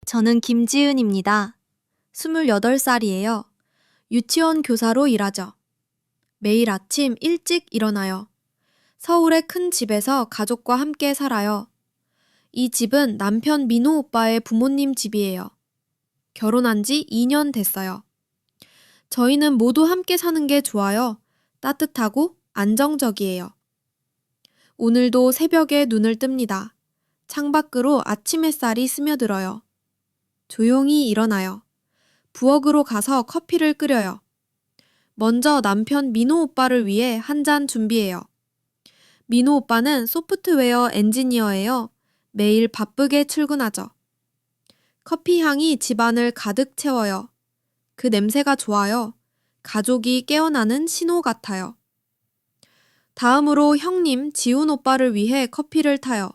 저는 김지은입니다. 28살이에요. 유치원 교사로 일하죠. 매일 아침 일찍 일어나요. 서울의 큰 집에서 가족과 함께 살아요. 이 집은 남편 민호 오빠의 부모님 집이에요. 결혼한 지 2년 됐어요. 저희는 모두 함께 사는 게 좋아요. 따뜻하고 안정적이에요. 오늘도 새벽에 눈을 뜹니다. 창밖으로 아침 햇살이 스며들어요. 조용히 일어나요. 부엌으로 가서 커피를 끓여요. 먼저 남편 민호 오빠를 위해 한 잔 준비해요. 민호 오빠는 소프트웨어 엔지니어예요. 매일 바쁘게 출근하죠. 커피 향이 집안을 가득 채워요. 그 냄새가 좋아요. 가족이 깨어나는 신호 같아요. 다음으로 형님 지훈 오빠를 위해 커피를 타요.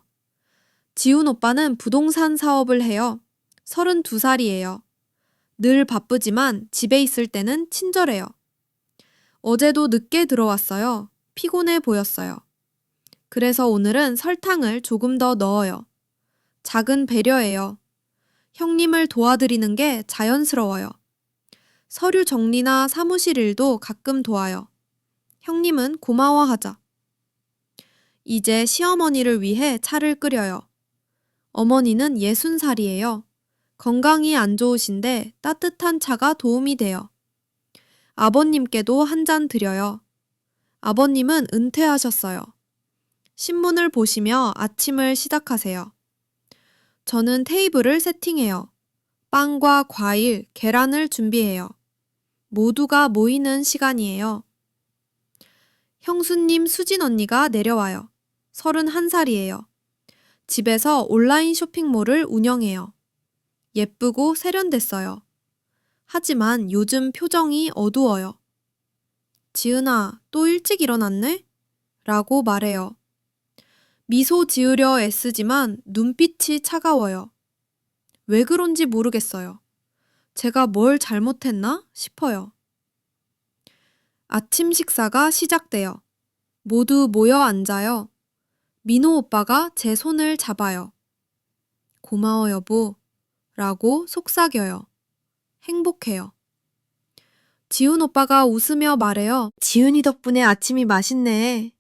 지훈 오빠는 부동산 사업을 해요. 32살이에요. 늘 바쁘지만 집에 있을 때는 친절해요. 어제도 늦게 들어왔어요. 피곤해 보였어요. 그래서 오늘은 설탕을 조금 더 넣어요. 작은 배려예요. 형님을 도와드리는 게 자연스러워요. 서류 정리나 사무실 일도 가끔 도와요. 형님은 고마워하자. 이제 시어머니를 위해 차를 끓여요. 어머니는 60살이에요. 건강이 안 좋으신데 따뜻한 차가 도움이 돼요. 아버님께도 한 잔 드려요. 아버님은 은퇴하셨어요. 신문을 보시며 아침을 시작하세요. 저는 테이블을 세팅해요. 빵과 과일, 계란을 준비해요. 모두가 모이는 시간이에요. 형수님 수진 언니가 내려와요. 31살이에요. 집에서 온라인 쇼핑몰을 운영해요. 예쁘고 세련됐어요. 하지만 요즘 표정이 어두워요. 지은아, 또 일찍 일어났네? 라고 말해요. 미소 지으려 애쓰지만 눈빛이 차가워요. 왜 그런지 모르겠어요. 제가 뭘 잘못했나 싶어요. 아침 식사가 시작돼요. 모두 모여 앉아요. 민호 오빠가 제 손을 잡아요. 고마워 여보 라고 속삭여요. 행복해요. 지훈 오빠가 웃으며 말해요. 지훈이 덕분에 아침이 맛있네.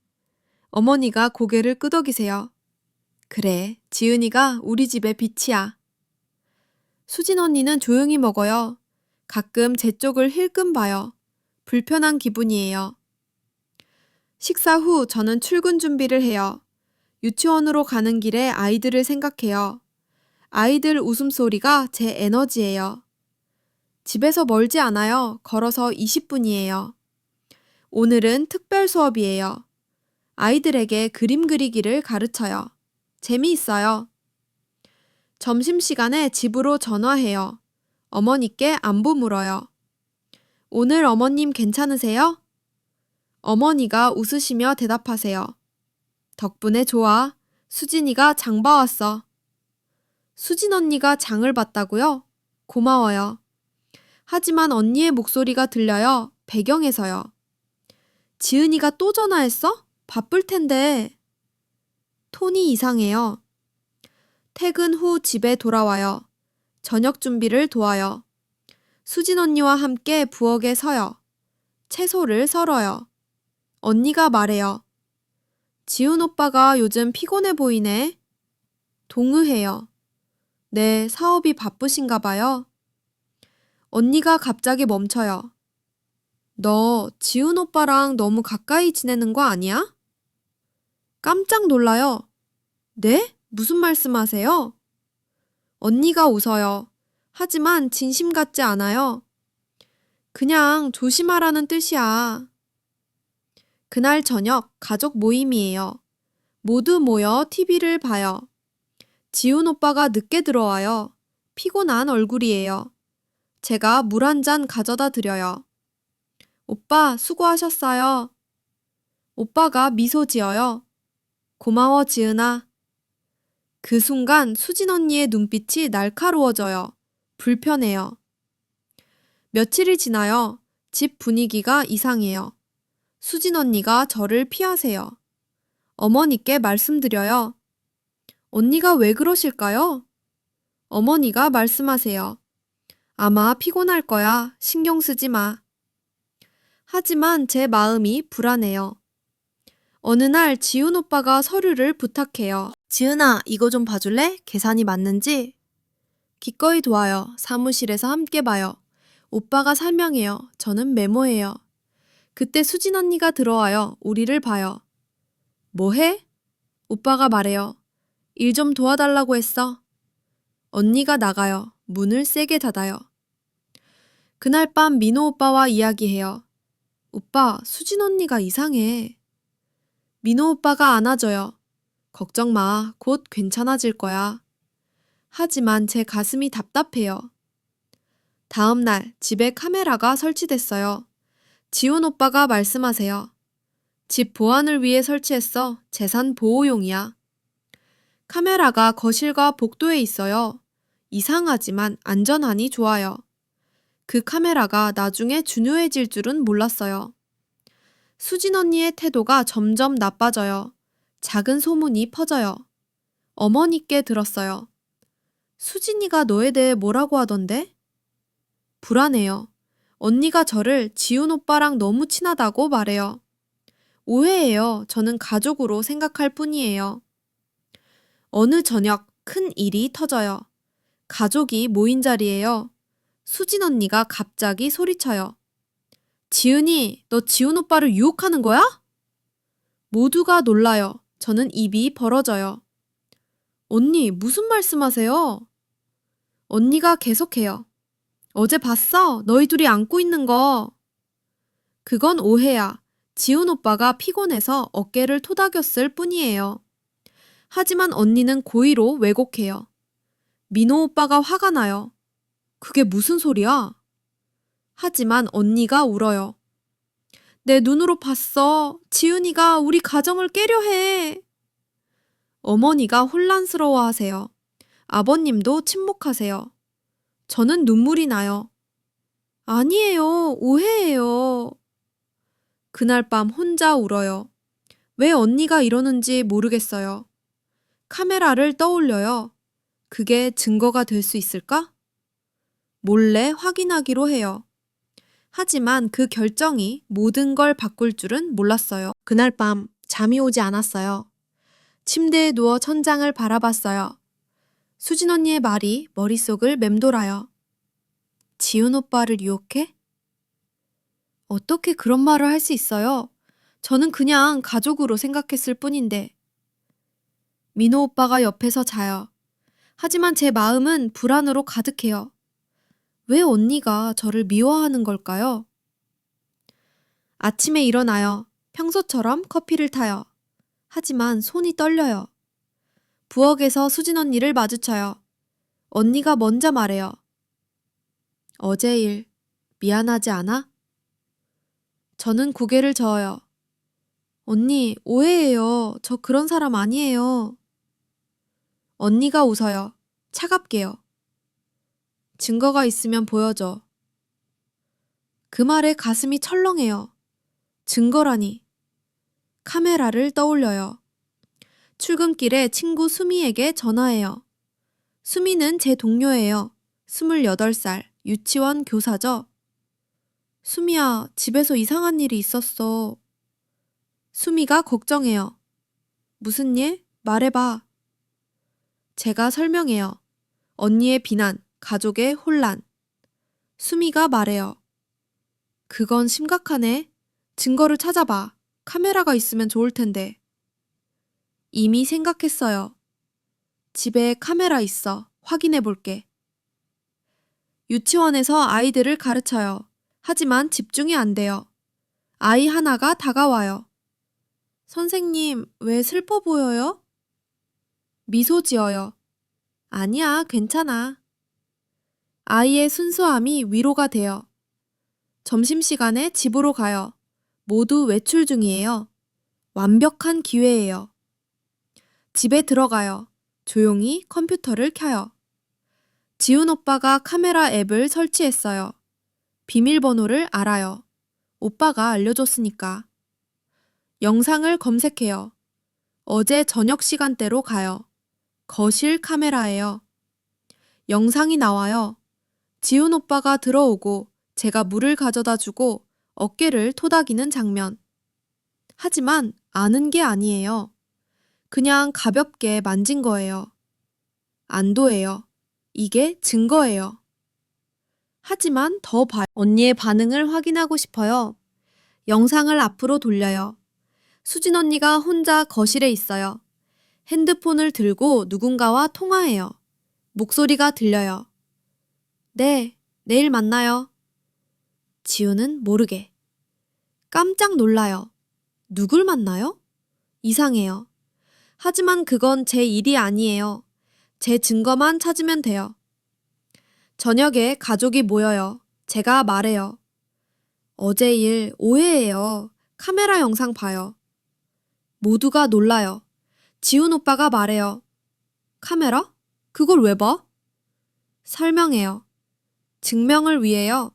어머니가 고개를 끄덕이세요. 그래, 지은이가 우리 집의 빛이야. 수진 언니는 조용히 먹어요. 가끔 제 쪽을 힐끔 봐요. 불편한 기분이에요. 식사 후 저는 출근 준비를 해요. 유치원으로 가는 길에 아이들을 생각해요. 아이들 웃음소리가 제 에너지예요. 집에서 멀지 않아요. 걸어서 20분이에요. 오늘은 특별 수업이에요. 아이들에게 그림 그리기를 가르쳐요. 재미있어요. 점심시간에 집으로 전화해요. 어머니께 안부 물어요. 오늘 어머님 괜찮으세요? 어머니가 웃으시며 대답하세요. 덕분에 좋아. 수진이가 장 봐왔어. 수진 언니가 장을 봤다고요? 고마워요. 하지만 언니의 목소리가 들려요. 배경에서요. 지은이가 또 전화했어? 바쁠 텐데. 톤이 이상해요. 퇴근 후 집에 돌아와요. 저녁 준비를 도와요. 수진 언니와 함께 부엌에 서요. 채소를 썰어요. 언니가 말해요. 지훈 오빠가 요즘 피곤해 보이네. 동의해요. 네, 사업이 바쁘신가 봐요. 언니가 갑자기 멈춰요. 너 지훈 오빠랑 너무 가까이 지내는 거 아니야? 깜짝 놀라요. 네? 무슨 말씀하세요? 언니가 웃어요. 하지만 진심 같지 않아요. 그냥 조심하라는 뜻이야. 그날 저녁 가족 모임이에요. 모두 모여 TV를 봐요. 지훈 오빠가 늦게 들어와요. 피곤한 얼굴이에요. 제가 물 한 잔 가져다 드려요. 오빠 수고하셨어요. 오빠가 미소 지어요. 고마워 지은아. 그 순간 수진 언니의 눈빛이 날카로워져요. 불편해요. 며칠이 지나요. 집 분위기가 이상해요. 수진 언니가 저를 피하세요. 어머니께 말씀드려요. 언니가 왜 그러실까요? 어머니가 말씀하세요. 아마 피곤할 거야. 신경 쓰지 마. 하지만 제 마음이 불안해요. 어느 날 지훈 오빠가 서류를 부탁해요. 지은아, 이거 좀 봐줄래? 계산이 맞는지? 기꺼이 도와요. 사무실에서 함께 봐요. 오빠가 설명해요. 저는 메모해요. 그때 수진 언니가 들어와요. 우리를 봐요. 뭐 해? 오빠가 말해요. 일 좀 도와달라고 했어. 언니가 나가요. 문을 세게 닫아요. 그날 밤 민호 오빠와 이야기해요. 오빠, 수진 언니가 이상해. 민호 오빠가 안아줘요. 걱정 마. 곧 괜찮아질 거야. 하지만 제 가슴이 답답해요. 다음 날 집에 카메라가 설치됐어요. 지훈 오빠가 말씀하세요. 집 보안을 위해 설치했어. 재산 보호용이야. 카메라가 거실과 복도에 있어요. 이상하지만 안전하니 좋아요. 그 카메라가 나중에 중요해질 줄은 몰랐어요. 수진 언니의 태도가 점점 나빠져요. 작은 소문이 퍼져요. 어머니께 들었어요. 수진이가 너에 대해 뭐라고 하던데? 불안해요. 언니가 저를 지훈 오빠랑 너무 친하다고 말해요. 오해예요. 저는 가족으로 생각할 뿐이에요. 어느 저녁 큰 일이 터져요. 가족이 모인 자리예요. 수진 언니가 갑자기 소리쳐요. 지은이, 너 지훈 오빠를 유혹하는 거야? 모두가 놀라요. 저는 입이 벌어져요. 언니, 무슨 말씀하세요? 언니가 계속해요. 어제 봤어? 너희 둘이 안고 있는 거. 그건 오해야. 지훈 오빠가 피곤해서 어깨를 토닥였을 뿐이에요. 하지만 언니는 고의로 왜곡해요. 민호 오빠가 화가 나요. 그게 무슨 소리야? 하지만 언니가 울어요. 내 눈으로 봤어. 지훈이가 우리 가정을 깨려 해. 어머니가 혼란스러워하세요. 아버님도 침묵하세요. 저는 눈물이 나요. 아니에요. 오해예요. 그날 밤 혼자 울어요. 왜 언니가 이러는지 모르겠어요. 카메라를 떠올려요. 그게 증거가 될 수 있을까? 몰래 확인하기로 해요. 하지만 그 결정이 모든 걸 바꿀 줄은 몰랐어요. 그날 밤 잠이 오지 않았어요. 침대에 누워 천장을 바라봤어요. 수진 언니의 말이 머릿속을 맴돌아요. 지훈 오빠를 유혹해? 어떻게 그런 말을 할 수 있어요? 저는 그냥 가족으로 생각했을 뿐인데. 민호 오빠가 옆에서 자요. 하지만 제 마음은 불안으로 가득해요. 왜 언니가 저를 미워하는 걸까요? 아침에 일어나요. 평소처럼 커피를 타요. 하지만 손이 떨려요. 부엌에서 수진 언니를 마주쳐요. 언니가 먼저 말해요. 어제 일 미안하지 않아? 저는 고개를 저어요. 언니, 오해예요. 저 그런 사람 아니에요. 언니가 웃어요. 차갑게요. 증거가 있으면 보여줘. 그 말에 가슴이 철렁해요. 증거라니. 카메라를 떠올려요. 출근길에 친구 수미에게 전화해요. 수미는 제 동료예요. 28살, 유치원 교사죠. 수미야, 집에서 이상한 일이 있었어. 수미가 걱정해요. 무슨 일? 말해봐. 제가 설명해요. 언니의 비난, 가족의 혼란. 수미가 말해요. 그건 심각하네. 증거를 찾아봐. 카메라가 있으면 좋을 텐데. 이미 생각했어요. 집에 카메라 있어. 확인해 볼게. 유치원에서 아이들을 가르쳐요. 하지만 집중이 안 돼요. 아이 하나가 다가와요. 선생님, 왜 슬퍼 보여요? 미소 지어요. 아니야, 괜찮아. 아이의 순수함이 위로가 돼요. 점심시간에 집으로 가요. 모두 외출 중이에요. 완벽한 기회예요. 집에 들어가요. 조용히 컴퓨터를 켜요. 지훈 오빠가 카메라 앱을 설치했어요. 비밀번호를 알아요. 오빠가 알려줬으니까. 영상을 검색해요. 어제 저녁 시간대로 가요. 거실 카메라예요. 영상이 나와요. 지훈 오빠가 들어오고 제가 물을 가져다 주고 어깨를 토닥이는 장면. 하지만 아는 게 아니에요. 그냥 가볍게 만진 거예요. 안도예요. 이게 증거예요. 하지만 더 봐요. 언니의 반응을 확인하고 싶어요. 영상을 앞으로 돌려요. 수진 언니가 혼자 거실에 있어요. 핸드폰을 들고 누군가와 통화해요. 목소리가 들려요. 네, 내일 만나요. 지우는 모르게. 깜짝 놀라요. 누굴 만나요? 이상해요. 하지만 그건 제 일이 아니에요. 제 증거만 찾으면 돼요. 저녁에 가족이 모여요. 제가 말해요. 어제 일 오해예요. 카메라 영상 봐요. 모두가 놀라요. 지훈 오빠가 말해요. 카메라? 그걸 왜 봐? 설명해요. 증명을 위해요.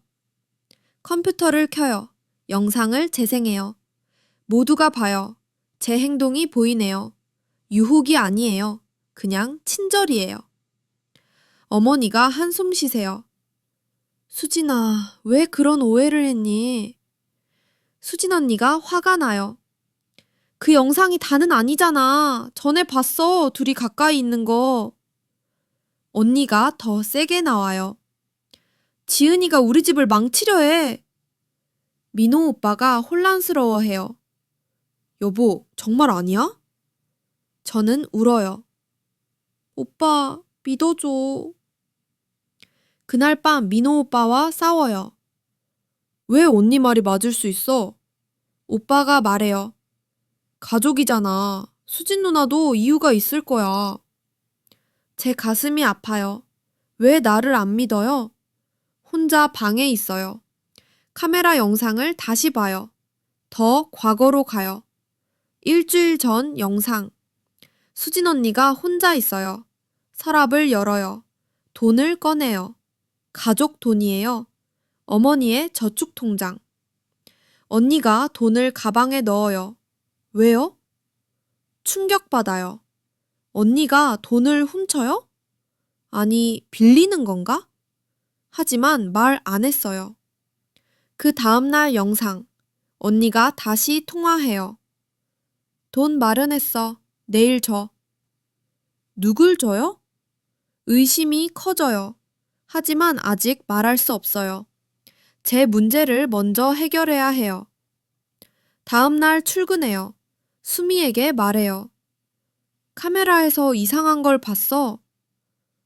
컴퓨터를 켜요. 영상을 재생해요. 모두가 봐요. 제 행동이 보이네요. 유혹이 아니에요. 그냥 친절이에요. 어머니가 한숨 쉬세요. 수진아, 왜 그런 오해를 했니? 수진 언니가 화가 나요. 그 영상이 다는 아니잖아. 전에 봤어. 둘이 가까이 있는 거. 언니가 더 세게 나와요. 지은이가 우리 집을 망치려 해. 민호 오빠가 혼란스러워해요. 여보, 정말 아니야? 저는 울어요. 오빠, 믿어줘. 그날 밤 민호 오빠와 싸워요. 왜 언니 말이 맞을 수 있어? 오빠가 말해요. 가족이잖아. 수진 누나도 이유가 있을 거야. 제 가슴이 아파요. 왜 나를 안 믿어요? 혼자 방에 있어요. 카메라 영상을 다시 봐요. 더 과거로 가요. 일주일 전 영상. 수진 언니가 혼자 있어요. 서랍을 열어요. 돈을 꺼내요. 가족 돈이에요. 어머니의 저축 통장. 언니가 돈을 가방에 넣어요. 왜요? 충격받아요. 언니가 돈을 훔쳐요? 아니, 빌리는 건가? 하지만 말 안 했어요. 그 다음날 영상. 언니가 다시 통화해요. 돈 마련했어. 내일 줘. 누굴 줘요? 의심이 커져요. 하지만 아직 말할 수 없어요. 제 문제를 먼저 해결해야 해요. 다음날 출근해요. 수미에게 말해요. 카메라에서 이상한 걸 봤어.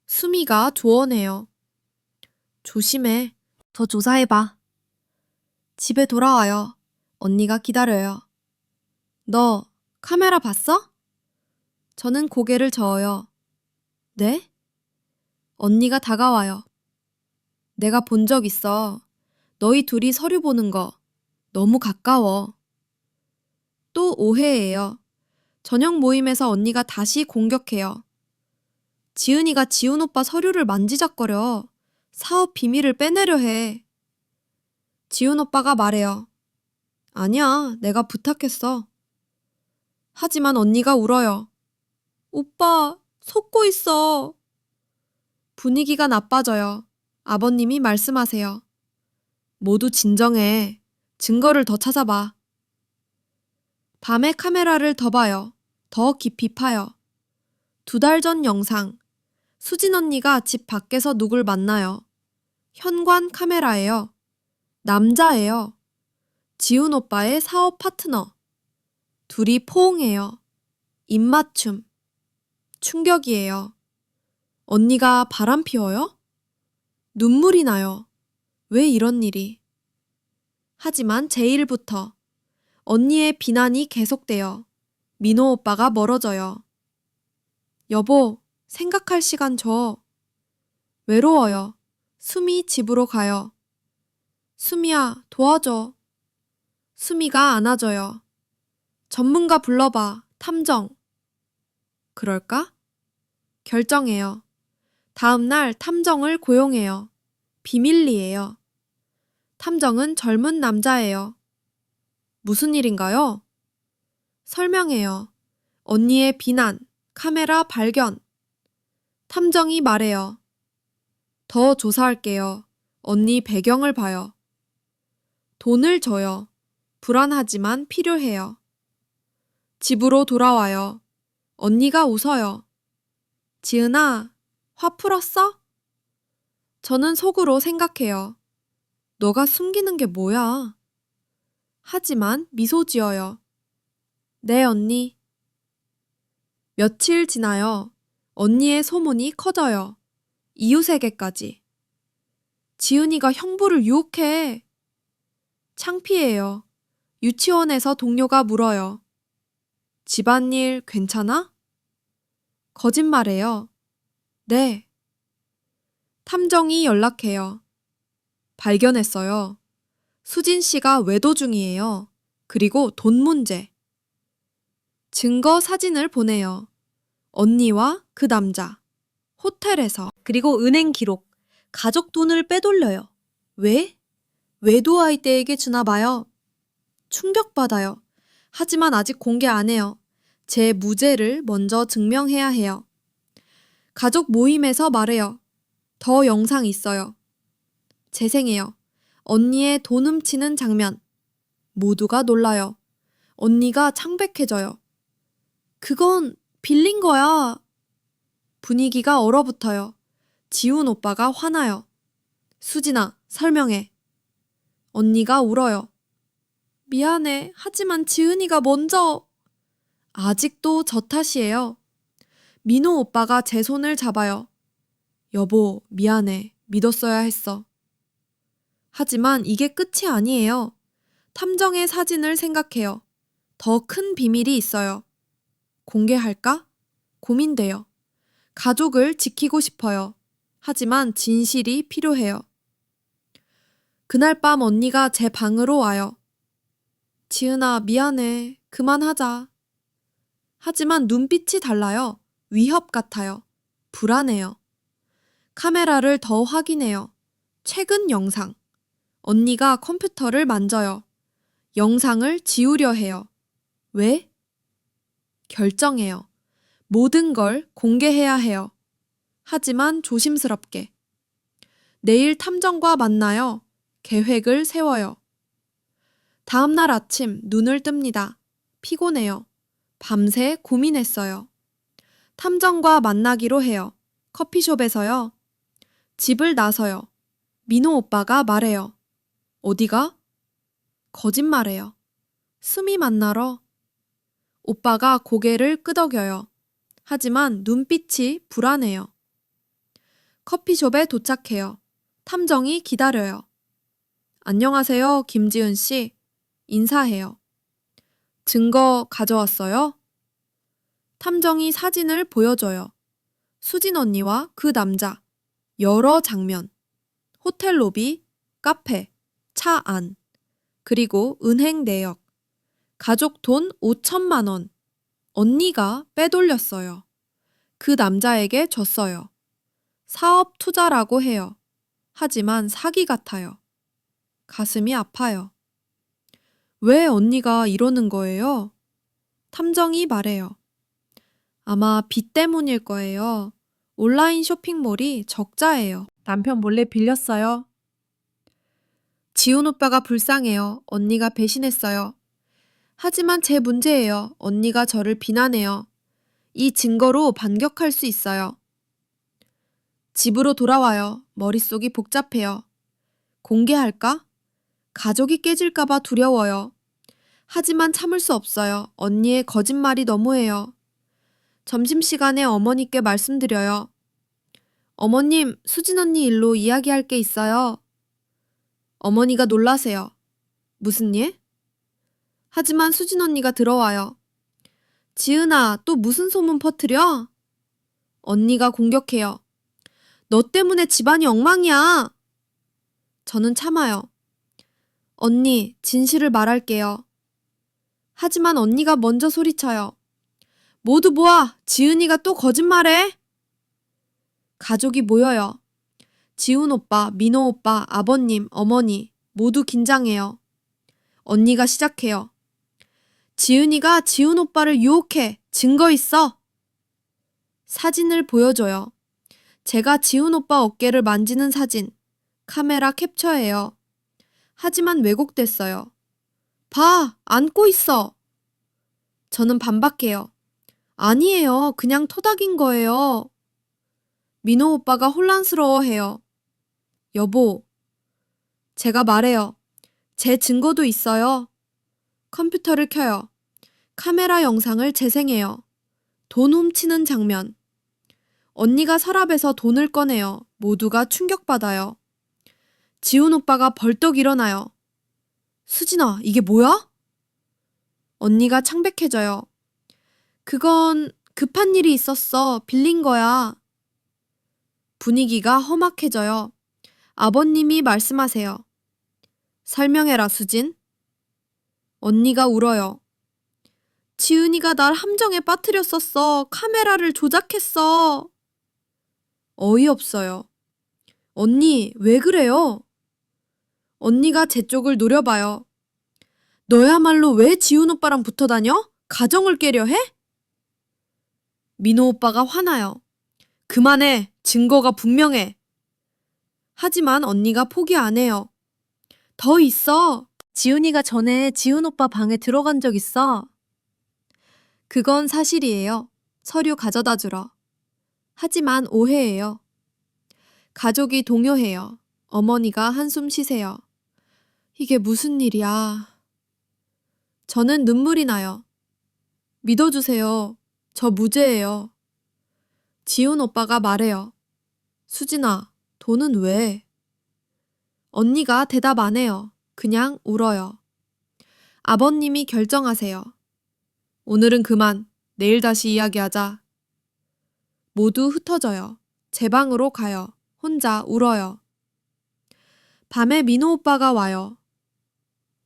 수미가 조언해요. 조심해. 더 조사해봐. 집에 돌아와요. 언니가 기다려요. 너 카메라 봤어? 저는 고개를 저어요. 네? 언니가 다가와요. 내가 본 적 있어. 너희 둘이 서류 보는 거. 너무 가까워. 또 오해예요. 저녁 모임에서 언니가 다시 공격해요. 지은이가 지훈 오빠 서류를 만지작거려. 사업 비밀을 빼내려 해. 지훈 오빠가 말해요. 아니야, 내가 부탁했어. 하지만 언니가 울어요. 오빠, 속고 있어. 분위기가 나빠져요. 아버님이 말씀하세요. 모두 진정해. 증거를 더 찾아봐. 밤에 카메라를 더 봐요. 더 깊이 파요. 2달 전 영상. 수진 언니가 집 밖에서 누굴 만나요. 현관 카메라예요. 남자예요. 지훈 오빠의 사업 파트너. 둘이 포옹해요. 입맞춤. 충격이에요. 언니가 바람 피워요? 눈물이 나요. 왜 이런 일이? 하지만 제1부터 언니의 비난이 계속돼요. 민호 오빠가 멀어져요. 여보, 생각할 시간 줘. 외로워요. 수미 집으로 가요. 수미야, 도와줘. 수미가 안아줘요. 전문가 불러봐. 탐정. 그럴까? 결정해요. 다음 날 탐정을 고용해요. 비밀리에요. 탐정은 젊은 남자예요. 무슨 일인가요? 설명해요. 언니의 비난, 카메라 발견. 탐정이 말해요. 더 조사할게요. 언니 배경을 봐요. 돈을 줘요. 불안하지만 필요해요. 집으로 돌아와요. 언니가 웃어요. 지은아, 화 풀었어? 저는 속으로 생각해요. 너가 숨기는 게 뭐야? 하지만 미소 지어요. 네, 언니. 며칠 지나요. 언니의 소문이 커져요. 이웃에게까지. 지은이가 형부를 유혹해. 창피해요. 유치원에서 동료가 물어요. 집안일 괜찮아? 거짓말해요. 네. 탐정이 연락해요. 발견했어요. 수진 씨가 외도 중이에요. 그리고 돈 문제. 증거 사진을 보내요. 언니와 그 남자. 호텔에서. 그리고 은행 기록. 가족 돈을 빼돌려요. 왜? 외도아이 떼에게 주나 봐요. 충격받아요. 하지만 아직 공개 안 해요. 제 무죄를 먼저 증명해야 해요. 가족 모임에서 말해요. 더 영상 있어요. 재생해요. 언니의 돈 훔치는 장면. 모두가 놀라요. 언니가 창백해져요. 그건 빌린 거야. 분위기가 얼어붙어요. 지훈 오빠가 화나요. 수진아, 설명해. 언니가 울어요. 미안해. 하지만 지은이가 먼저. 아직도 저 탓이에요. 민호 오빠가 제 손을 잡아요. 여보, 미안해. 믿었어야 했어. 하지만 이게 끝이 아니에요. 탐정의 사진을 생각해요. 더 큰 비밀이 있어요. 공개할까? 고민돼요. 가족을 지키고 싶어요. 하지만 진실이 필요해요. 그날 밤 언니가 제 방으로 와요. 지은아, 미안해. 그만하자. 하지만 눈빛이 달라요. 위협 같아요. 불안해요. 카메라를 더 확인해요. 최근 영상. 언니가 컴퓨터를 만져요. 영상을 지우려 해요. 왜? 결정해요. 모든 걸 공개해야 해요. 하지만 조심스럽게. 내일 탐정과 만나요. 계획을 세워요. 다음 날 아침 눈을 뜹니다. 피곤해요. 밤새 고민했어요. 탐정과 만나기로 해요. 커피숍에서요. 집을 나서요. 민호 오빠가 말해요. 어디가? 거짓말해요. 수미 만나러. 오빠가 고개를 끄덕여요. 하지만 눈빛이 불안해요. 커피숍에 도착해요. 탐정이 기다려요. 안녕하세요, 김지은 씨. 인사해요. 증거 가져왔어요? 탐정이 사진을 보여줘요. 수진 언니와 그 남자. 여러 장면. 호텔 로비, 카페, 차 안. 그리고 은행 내역. 가족 돈 5천만 원. 언니가 빼돌렸어요. 그 남자에게 줬어요. 사업 투자라고 해요. 하지만 사기 같아요. 가슴이 아파요. 왜 언니가 이러는 거예요? 탐정이 말해요. 아마 빚 때문일 거예요. 온라인 쇼핑몰이 적자예요. 남편 몰래 빌렸어요. 지훈 오빠가 불쌍해요. 언니가 배신했어요. 하지만 제 문제예요. 언니가 저를 비난해요. 이 증거로 반격할 수 있어요. 집으로 돌아와요. 머릿속이 복잡해요. 공개할까? 가족이 깨질까봐 두려워요. 하지만 참을 수 없어요. 언니의 거짓말이 너무해요. 점심시간에 어머니께 말씀드려요. 어머님, 수진 언니 일로 이야기할 게 있어요. 어머니가 놀라세요. 무슨 일? 하지만 수진 언니가 들어와요. 지은아, 또 무슨 소문 퍼뜨려? 언니가 공격해요. 너 때문에 집안이 엉망이야. 저는 참아요. 언니, 진실을 말할게요. 하지만 언니가 먼저 소리쳐요. 모두 모아! 지은이가 또 거짓말해! 가족이 모여요. 지훈 오빠, 민호 오빠, 아버님, 어머니 모두 긴장해요. 언니가 시작해요. 지은이가 지훈 오빠를 유혹해. 증거 있어. 사진을 보여줘요. 제가 지훈 오빠 어깨를 만지는 사진. 카메라 캡처해요. 하지만 왜곡됐어요. 봐, 안고 있어. 저는 반박해요. 아니에요. 그냥 토닥인 거예요. 민호 오빠가 혼란스러워해요. 여보, 제가 말해요. 제 증거도 있어요. 컴퓨터를 켜요. 카메라 영상을 재생해요. 돈 훔치는 장면. 언니가 서랍에서 돈을 꺼내요. 모두가 충격받아요. 지훈 오빠가 벌떡 일어나요. 수진아, 이게 뭐야? 언니가 창백해져요. 그건 급한 일이 있었어. 빌린 거야. 분위기가 험악해져요. 아버님이 말씀하세요. 설명해라, 수진. 언니가 울어요. 지은이가 날 함정에 빠뜨렸었어. 카메라를 조작했어. 어이없어요. 언니, 왜 그래요? 언니가 제 쪽을 노려봐요. 너야말로 왜 지훈 오빠랑 붙어 다녀? 가정을 깨려 해? 민호 오빠가 화나요. 그만해. 증거가 분명해. 하지만 언니가 포기 안 해요. 더 있어. 지훈이가 전에 지훈 오빠 방에 들어간 적 있어. 그건 사실이에요. 서류 가져다 주러. 하지만 오해예요. 가족이 동요해요. 어머니가 한숨 쉬세요. 이게 무슨 일이야. 저는 눈물이 나요. 믿어주세요. 저 무죄예요. 지훈 오빠가 말해요. 수진아, 돈은 왜? 언니가 대답 안 해요. 그냥 울어요. 아버님이 결정하세요. 오늘은 그만. 내일 다시 이야기하자. 모두 흩어져요. 제 방으로 가요. 혼자 울어요. 밤에 민호 오빠가 와요.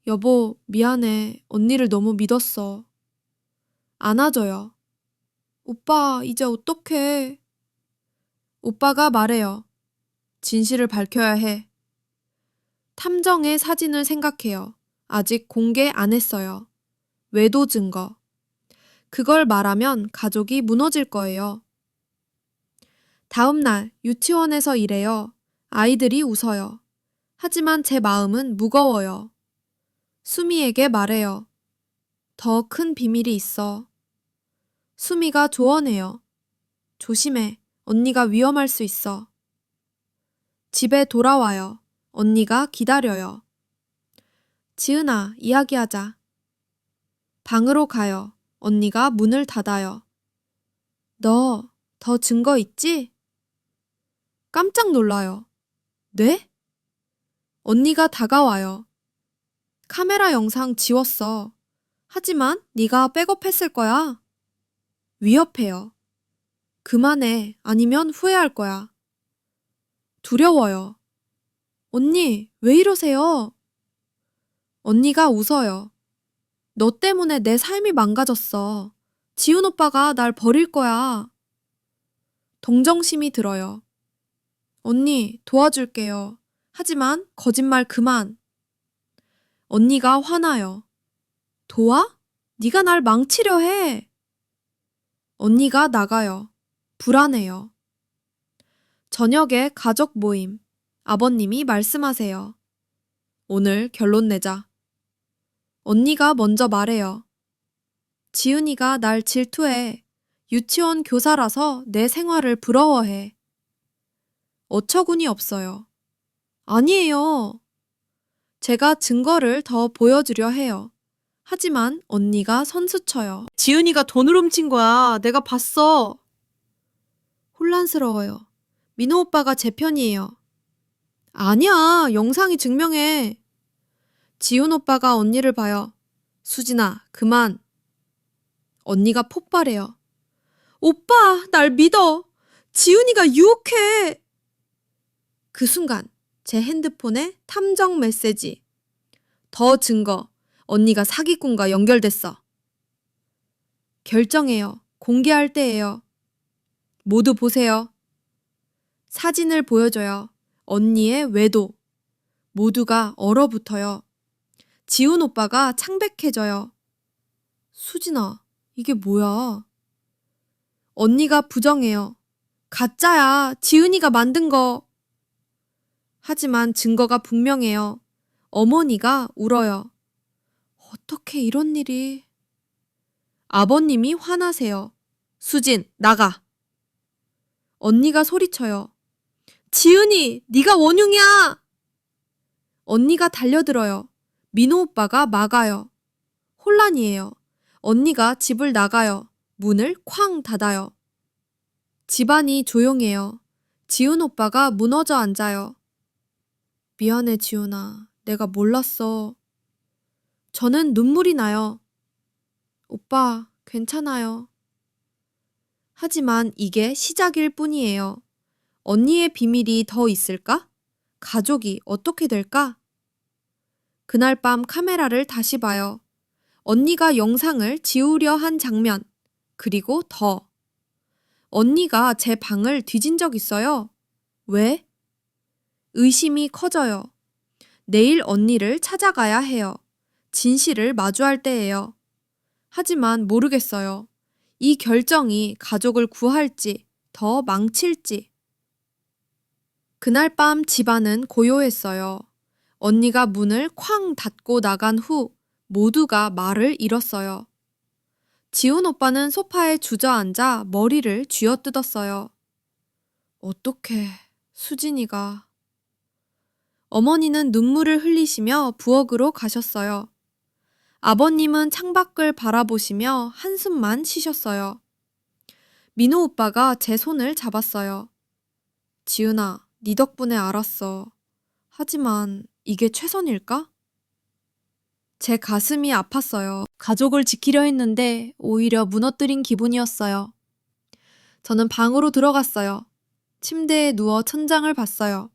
여보, 미안해. 언니를 너무 믿었어. 안아줘요. 오빠, 이제 어떡해. 오빠가 말해요. 진실을 밝혀야 해. 탐정의 사진을 생각해요. 아직 공개 안 했어요. 외도 증거. 그걸 말하면 가족이 무너질 거예요. 다음 날 유치원에서 일해요. 아이들이 웃어요. 하지만 제 마음은 무거워요. 수미에게 말해요. 더 큰 비밀이 있어. 수미가 조언해요. 조심해. 언니가 위험할 수 있어. 집에 돌아와요. 언니가 기다려요. 지은아, 이야기하자. 방으로 가요. 언니가 문을 닫아요. 너, 더 증거 있지? 깜짝 놀라요. 네? 언니가 다가와요. 카메라 영상 지웠어. 하지만 네가 백업했을 거야. 위협해요. 그만해. 아니면 후회할 거야. 두려워요. 언니, 왜 이러세요? 언니가 웃어요. 너 때문에 내 삶이 망가졌어. 지훈 오빠가 날 버릴 거야. 동정심이 들어요. 언니, 도와줄게요. 하지만 거짓말 그만. 언니가 화나요. 도와? 네가 날 망치려 해. 언니가 나가요. 불안해요. 저녁에 가족 모임. 아버님이 말씀하세요. 오늘 결론 내자. 언니가 먼저 말해요. 지은이가 날 질투해. 유치원 교사라서 내 생활을 부러워해. 어처구니 없어요. 아니에요. 제가 증거를 더 보여주려 해요. 하지만 언니가 선수쳐요. 지은이가 돈을 훔친 거야. 내가 봤어. 혼란스러워요. 민호 오빠가 제 편이에요. 아니야. 영상이 증명해. 지훈 오빠가 언니를 봐요. 수진아, 그만. 언니가 폭발해요. 오빠, 날 믿어. 지훈이가 유혹해. 그 순간 제 핸드폰에 탐정 메시지. 더 증거. 언니가 사기꾼과 연결됐어. 결정해요. 공개할 때예요. 모두 보세요. 사진을 보여줘요. 언니의 외도. 모두가 얼어붙어요. 지훈 오빠가 창백해져요. 수진아, 이게 뭐야? 언니가 부정해요. 가짜야. 지은이가 만든 거. 하지만 증거가 분명해요. 어머니가 울어요. 어떻게 이런 일이. 아버님이 화나세요. 수진, 나가. 언니가 소리쳐요. 지은이, 네가 원흉이야! 언니가 달려들어요. 민호 오빠가 막아요. 혼란이에요. 언니가 집을 나가요. 문을 쾅 닫아요. 집안이 조용해요. 지훈 오빠가 무너져 앉아요. 미안해, 지훈아. 내가 몰랐어. 저는 눈물이 나요. 오빠, 괜찮아요. 하지만 이게 시작일 뿐이에요. 언니의 비밀이 더 있을까? 가족이 어떻게 될까? 그날 밤 카메라를 다시 봐요. 언니가 영상을 지우려 한 장면, 그리고 더. 언니가 제 방을 뒤진 적 있어요. 왜? 의심이 커져요. 내일 언니를 찾아가야 해요. 진실을 마주할 때예요. 하지만 모르겠어요. 이 결정이 가족을 구할지, 더 망칠지. 그날 밤 집안은 고요했어요. 언니가 문을 쾅 닫고 나간 후 모두가 말을 잃었어요. 지훈 오빠는 소파에 주저앉아 머리를 쥐어뜯었어요. 어떡해, 수진이가. 어머니는 눈물을 흘리시며 부엌으로 가셨어요. 아버님은 창밖을 바라보시며 한숨만 쉬셨어요. 민호 오빠가 제 손을 잡았어요. 지은아, 네 덕분에 알았어. 하지만 이게 최선일까? 제 가슴이 아팠어요. 가족을 지키려 했는데 오히려 무너뜨린 기분이었어요. 저는 방으로 들어갔어요. 침대에 누워 천장을 봤어요.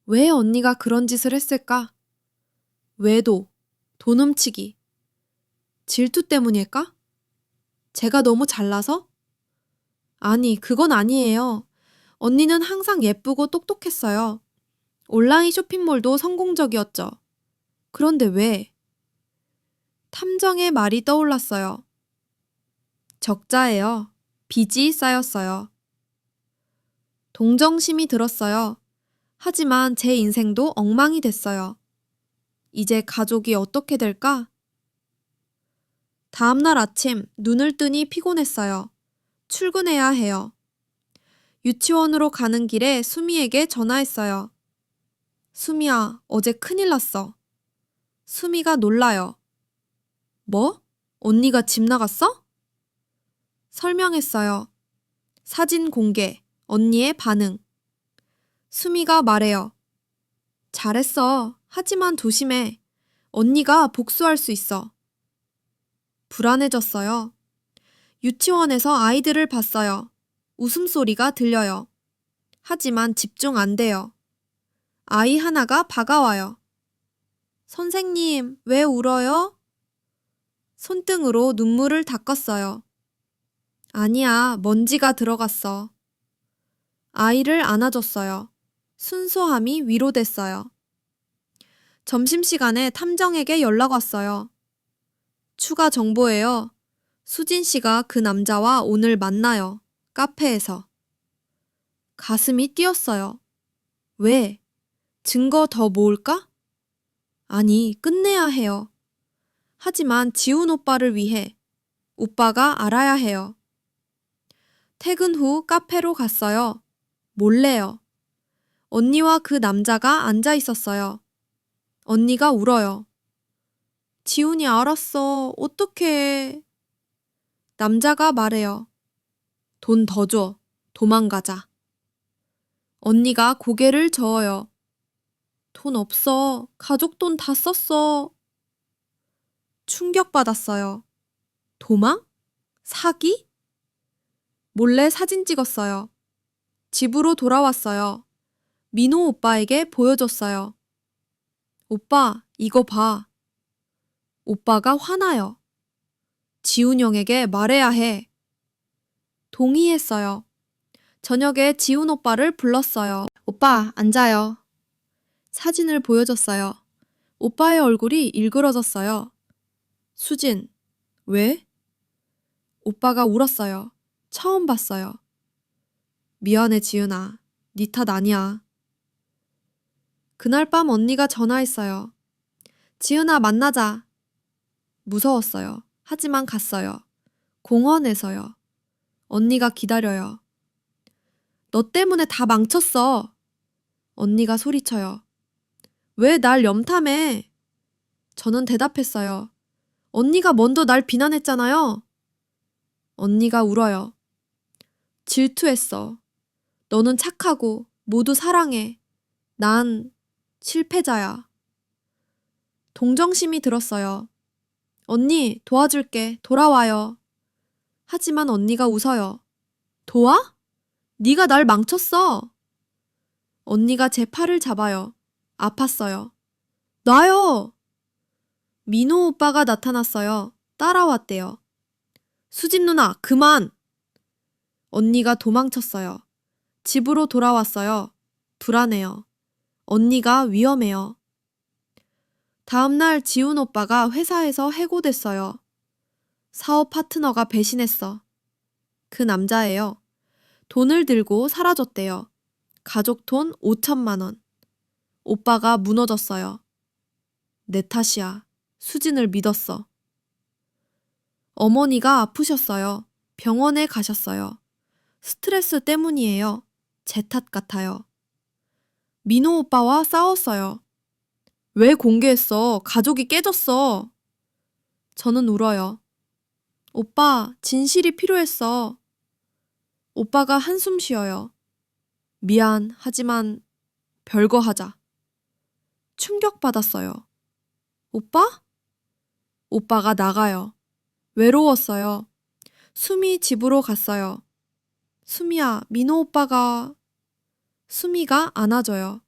왜 언니가 그런 짓을 했을까? 외도, 돈 훔치기, 질투 때문일까? 제가 너무 잘나서? 아니, 그건 아니에요. 언니는 항상 예쁘고 똑똑했어요. 온라인 쇼핑몰도 성공적이었죠. 그런데 왜? 탐정의 말이 떠올랐어요. 적자예요. 빚이 쌓였어요. 동정심이 들었어요. 하지만 제 인생도 엉망이 됐어요. 이제 가족이 어떻게 될까? 다음날 아침 눈을 뜨니 피곤했어요. 출근해야 해요. 유치원으로 가는 길에 수미에게 전화했어요. 수미야, 어제 큰일 났어. 수미가 놀라요. 뭐? 언니가 집 나갔어? 설명했어요. 사진 공개, 언니의 반응. 수미가 말해요. 잘했어. 하지만 조심해. 언니가 복수할 수 있어. 불안해졌어요. 유치원에서 아이들을 봤어요. 웃음소리가 들려요. 하지만 집중 안 돼요. 아이 하나가 다가와요. 선생님, 왜 울어요? 손등으로 눈물을 닦았어요. 아니야, 먼지가 들어갔어. 아이를 안아줬어요. 순수함이 위로됐어요. 점심시간에 탐정에게 연락 왔어요. 추가 정보예요. 수진 씨가 그 남자와 오늘 만나요. 카페에서. 가슴이 뛰었어요. 왜? 증거 더 모을까? 아니, 끝내야 해요. 하지만 지훈 오빠를 위해 오빠가 알아야 해요. 퇴근 후 카페로 갔어요. 몰래요. 언니와 그 남자가 앉아 있었어요. 언니가 울어요. 지훈이 알았어. 어떡해. 남자가 말해요. 돈 더 줘. 도망가자. 언니가 고개를 저어요. 돈 없어. 가족 돈 다 썼어. 충격받았어요. 도망? 사기? 몰래 사진 찍었어요. 집으로 돌아왔어요. 민호 오빠에게 보여줬어요. 오빠, 이거 봐. 오빠가 화나요. 지훈 형에게 말해야 해. 동의했어요. 저녁에 지훈 오빠를 불렀어요. 오빠, 앉아요. 사진을 보여줬어요. 오빠의 얼굴이 일그러졌어요. 수진, 왜? 오빠가 울었어요. 처음 봤어요. 미안해, 지은아. 네 탓 아니야. 그날 밤 언니가 전화했어요. 지은아, 만나자. 무서웠어요. 하지만 갔어요. 공원에서요. 언니가 기다려요. 너 때문에 다 망쳤어. 언니가 소리쳐요. 왜 날 염탐해? 저는 대답했어요. 언니가 먼저 날 비난했잖아요. 언니가 울어요. 질투했어. 너는 착하고 모두 사랑해. 난 실패자야. 동정심이 들었어요. 언니, 도와줄게. 돌아와요. 하지만 언니가 웃어요. 도와? 네가 날 망쳤어. 언니가 제 팔을 잡아요. 아팠어요. 놔요! 민호 오빠가 나타났어요. 따라왔대요. 수진 누나, 그만! 언니가 도망쳤어요. 집으로 돌아왔어요. 불안해요. 언니가 위험해요. 다음날 지훈 오빠가 회사에서 해고됐어요. 사업 파트너가 배신했어. 그 남자예요. 돈을 들고 사라졌대요. 가족 돈 5천만 원. 오빠가 무너졌어요. 내 탓이야. 수진을 믿었어. 어머니가 아프셨어요. 병원에 가셨어요. 스트레스 때문이에요. 제 탓 같아요. 민호 오빠와 싸웠어요. 왜 공개했어? 가족이 깨졌어. 저는 울어요. 오빠, 진실이 필요했어. 오빠가 한숨 쉬어요. 미안, 하지만 별거 하자. 충격받았어요. 오빠? 오빠가 나가요. 외로웠어요. 수미 집으로 갔어요. 수미야, 민호 오빠가... 수미가 안아줘요.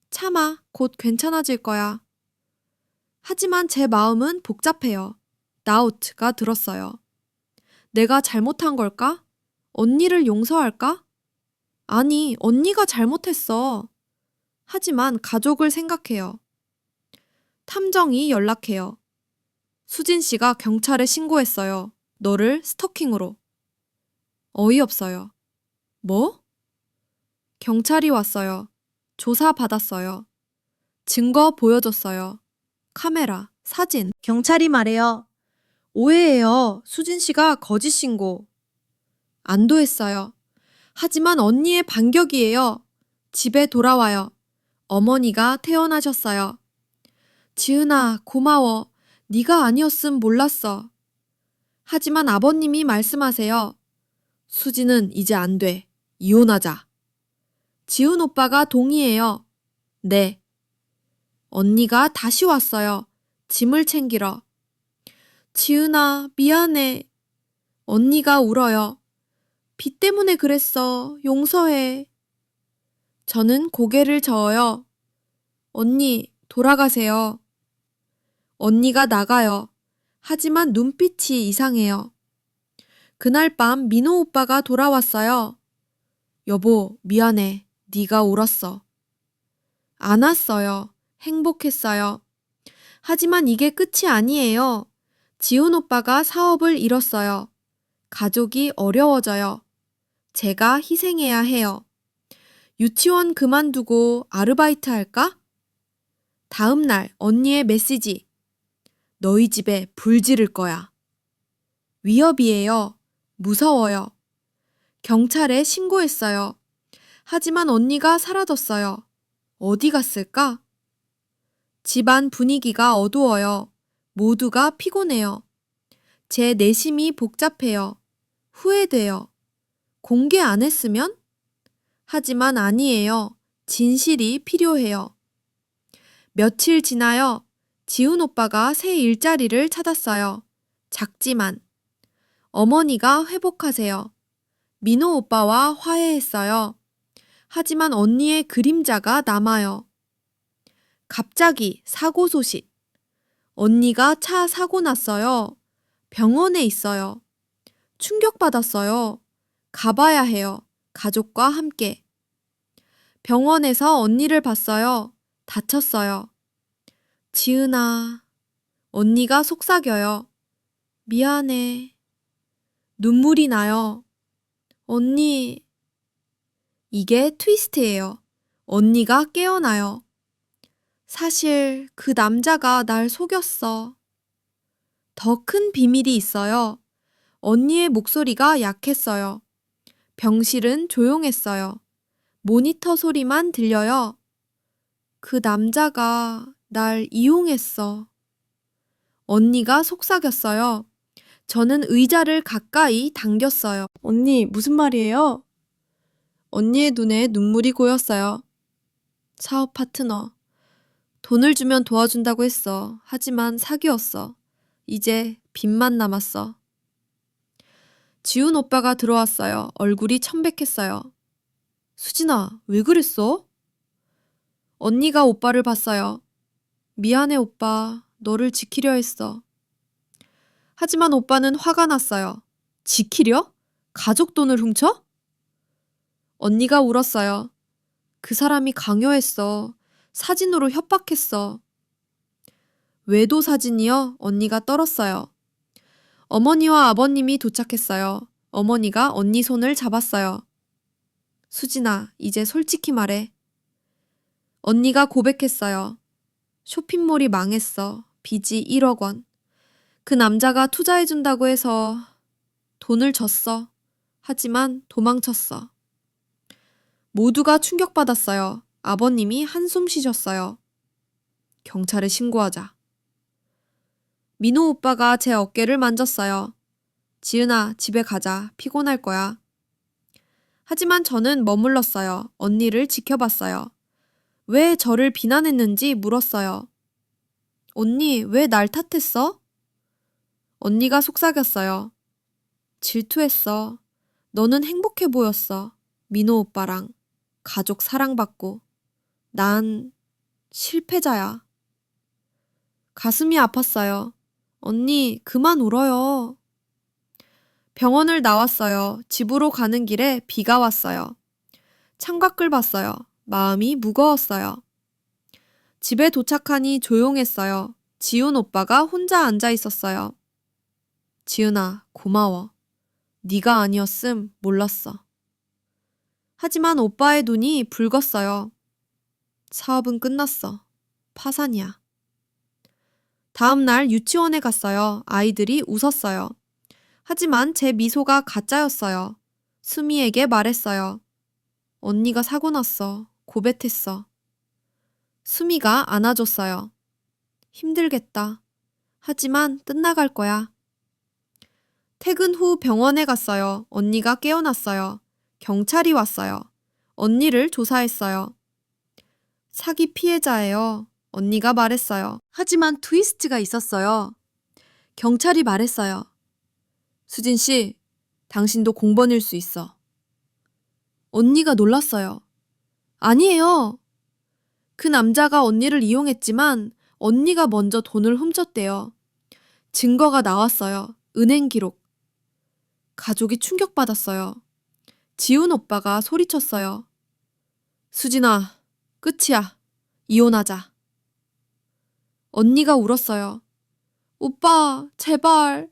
참아, 곧 괜찮아질 거야. 하지만 제 마음은 복잡해요. 나우트가 들었어요. 내가 잘못한 걸까? 언니를 용서할까? 아니, 언니가 잘못했어. 하지만 가족을 생각해요. 탐정이 연락해요. 수진 씨가 경찰에 신고했어요. 너를 스토킹으로. 어이없어요. 뭐? 경찰이 왔어요. 조사 받았어요. 증거 보여줬어요. 카메라, 사진. 경찰이 말해요. 오해예요. 수진 씨가 거짓 신고. 안도했어요. 하지만 언니의 반격이에요. 집에 돌아와요. 어머니가 퇴원하셨어요. 지은아, 고마워. 네가 아니었음 몰랐어. 하지만 아버님이 말씀하세요. 수지는 이제 안 돼. 이혼하자. 지훈 오빠가 동의해요. 네. 언니가 다시 왔어요. 짐을 챙기러. 지은아, 미안해. 언니가 울어요. 비 때문에 그랬어. 용서해. 저는 고개를 저어요. 언니, 돌아가세요. 언니가 나가요. 하지만 눈빛이 이상해요. 그날 밤 민호 오빠가 돌아왔어요. 여보, 미안해. 네가 울었어. 안았어요. 행복했어요. 하지만 이게 끝이 아니에요. 지훈 오빠가 사업을 잃었어요. 가족이 어려워져요. 제가 희생해야 해요. 유치원 그만두고 아르바이트 할까? 다음 날 언니의 메시지. 너희 집에 불 지를 거야. 위협이에요. 무서워요. 경찰에 신고했어요. 하지만 언니가 사라졌어요. 어디 갔을까? 집안 분위기가 어두워요. 모두가 피곤해요. 제 내심이 복잡해요. 후회돼요. 공개 안 했으면? 하지만 아니에요. 진실이 필요해요. 며칠 지나요. 지훈 오빠가 새 일자리를 찾았어요. 작지만. 어머니가 회복하세요. 민호 오빠와 화해했어요. 하지만 언니의 그림자가 남아요. 갑자기 사고 소식. 언니가 차 사고 났어요. 병원에 있어요. 충격받았어요. 가봐야 해요. 가족과 함께. 병원에서 언니를 봤어요. 다쳤어요. 지은아. 언니가 속삭여요. 미안해. 눈물이 나요. 언니. 이게 트위스트예요. 언니가 깨어나요. 사실 그 남자가 날 속였어. 더 큰 비밀이 있어요. 언니의 목소리가 약했어요. 병실은 조용했어요. 모니터 소리만 들려요. 그 남자가 날 이용했어. 언니가 속삭였어요. 저는 의자를 가까이 당겼어요. 언니, 무슨 말이에요? 언니의 눈에 눈물이 고였어요. 사업 파트너. 돈을 주면 도와준다고 했어. 하지만 사기였어. 이제 빚만 남았어. 지훈 오빠가 들어왔어요. 얼굴이 천백했어요. 수진아, 왜 그랬어? 언니가 오빠를 봤어요. 미안해, 오빠. 너를 지키려 했어. 하지만 오빠는 화가 났어요. 지키려? 가족 돈을 훔쳐? 언니가 울었어요. 그 사람이 강요했어. 사진으로 협박했어. 외도 사진이요? 언니가 떨었어요. 어머니와 아버님이 도착했어요. 어머니가 언니 손을 잡았어요. 수진아, 이제 솔직히 말해. 언니가 고백했어요. 쇼핑몰이 망했어. 빚이 1억 원. 그 남자가 투자해준다고 해서 돈을 줬어. 하지만 도망쳤어. 모두가 충격받았어요. 아버님이 한숨 쉬셨어요. 경찰에 신고하자. 민호 오빠가 제 어깨를 만졌어요. 지은아, 집에 가자. 피곤할 거야. 하지만 저는 머물렀어요. 언니를 지켜봤어요. 왜 저를 비난했는지 물었어요. 언니, 왜 날 탓했어? 언니가 속삭였어요. 질투했어. 너는 행복해 보였어. 민호 오빠랑. 가족 사랑받고. 난 실패자야. 가슴이 아팠어요. 언니, 그만 울어요. 병원을 나왔어요. 집으로 가는 길에 비가 왔어요. 창밖을 봤어요. 마음이 무거웠어요. 집에 도착하니 조용했어요. 지훈 오빠가 혼자 앉아 있었어요. 지은아, 고마워. 네가 아니었음 몰랐어. 하지만 오빠의 눈이 붉었어요. 사업은 끝났어. 파산이야. 다음 날 유치원에 갔어요. 아이들이 웃었어요. 하지만 제 미소가 가짜였어요. 수미에게 말했어요. 언니가 사고 났어. 고백했어. 수미가 안아줬어요. 힘들겠다. 하지만 끝나갈 거야. 퇴근 후 병원에 갔어요. 언니가 깨어났어요. 경찰이 왔어요. 언니를 조사했어요. 사기 피해자예요. 언니가 말했어요. 하지만 트위스트가 있었어요. 경찰이 말했어요. 수진 씨, 당신도 공범일 수 있어. 언니가 놀랐어요. 아니에요. 그 남자가 언니를 이용했지만 언니가 먼저 돈을 훔쳤대요. 증거가 나왔어요. 은행 기록. 가족이 충격받았어요. 지훈 오빠가 소리쳤어요. 수진아, 끝이야. 이혼하자. 언니가 울었어요. 오빠, 제발.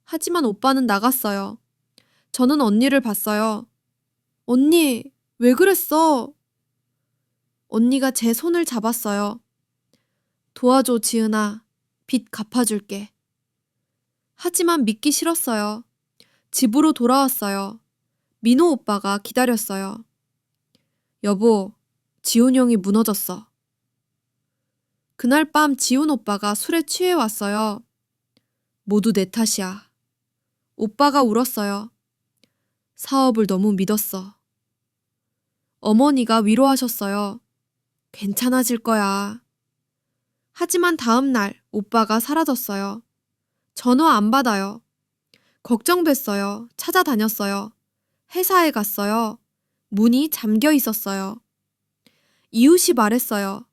하지만 오빠는 나갔어요. 저는 언니를 봤어요. 언니, 왜 그랬어? 언니가 제 손을 잡았어요. 도와줘, 지은아. 빚 갚아줄게. 하지만 믿기 싫었어요. 집으로 돌아왔어요. 민호 오빠가 기다렸어요. 여보, 지훈 형이 무너졌어. 그날 밤 지훈 오빠가 술에 취해 왔어요. 모두 내 탓이야. 오빠가 울었어요. 사업을 너무 믿었어. 어머니가 위로하셨어요. 괜찮아질 거야. 하지만 다음 날 오빠가 사라졌어요. 전화 안 받아요. 걱정됐어요. 찾아다녔어요. 회사에 갔어요. 문이 잠겨 있었어요. 이웃이 말했어요.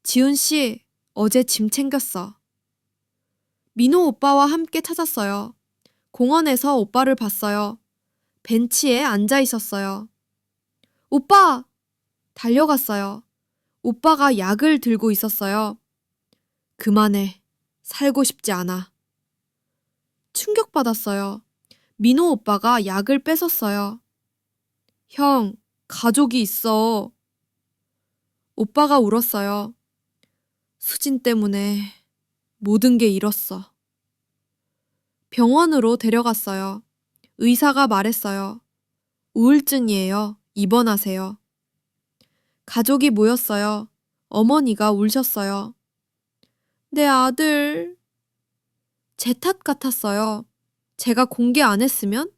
지훈 씨, 어제 짐 챙겼어. 민호 오빠와 함께 찾았어요. 공원에서 오빠를 봤어요. 벤치에 앉아 있었어요. 오빠! 달려갔어요. 오빠가 약을 들고 있었어요. 그만해. 살고 싶지 않아. 충격받았어요. 민호 오빠가 약을 뺏었어요. 형, 가족이 있어. 오빠가 울었어요. 수진 때문에 모든 게 잃었어. 병원으로 데려갔어요. 의사가 말했어요. 우울증이에요. 입원하세요. 가족이 모였어요. 어머니가 울셨어요. 내 아들. 제 탓 같았어요. 제가 공개 안 했으면?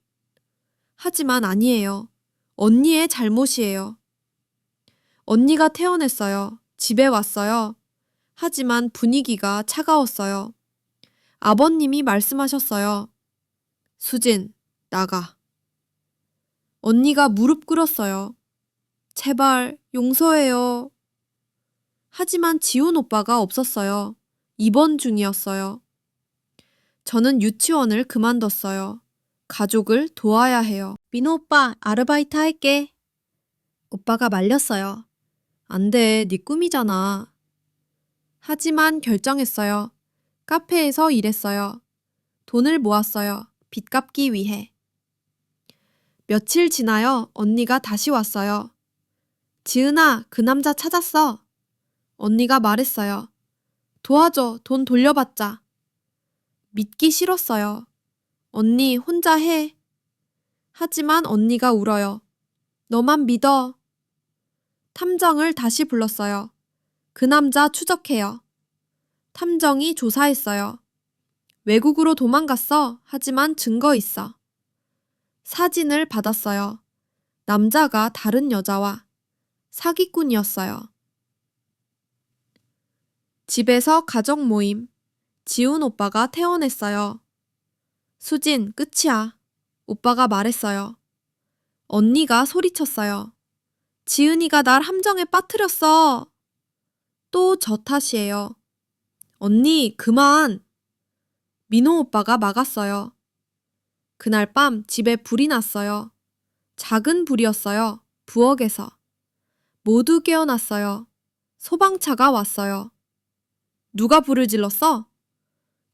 하지만 아니에요. 언니의 잘못이에요. 언니가 퇴원했어요. 집에 왔어요. 하지만 분위기가 차가웠어요. 아버님이 말씀하셨어요. 수진, 나가. 언니가 무릎 꿇었어요. 제발 용서해요. 하지만 지훈 오빠가 없었어요. 입원 중이었어요. 저는 유치원을 그만뒀어요. 가족을 도와야 해요. 민호 오빠, 아르바이트 할게. 오빠가 말렸어요. 안 돼, 네 꿈이잖아. 하지만 결정했어요. 카페에서 일했어요. 돈을 모았어요. 빚 갚기 위해. 며칠 지나요. 언니가 다시 왔어요. 지은아, 그 남자 찾았어. 언니가 말했어요. 도와줘, 돈 돌려받자. 믿기 싫었어요. 언니 혼자 해. 하지만 언니가 울어요. 너만 믿어. 탐정을 다시 불렀어요. 그 남자 추적해요. 탐정이 조사했어요. 외국으로 도망갔어. 하지만 증거 있어. 사진을 받았어요. 남자가 다른 여자와 사기꾼이었어요. 집에서 가족 모임. 지훈 오빠가 퇴원했어요. 수진, 끝이야. 오빠가 말했어요. 언니가 소리쳤어요. 지은이가 날 함정에 빠뜨렸어. 또 저 탓이에요. 언니, 그만. 민호 오빠가 막았어요. 그날 밤 집에 불이 났어요. 작은 불이었어요. 부엌에서. 모두 깨어났어요. 소방차가 왔어요. 누가 불을 질렀어?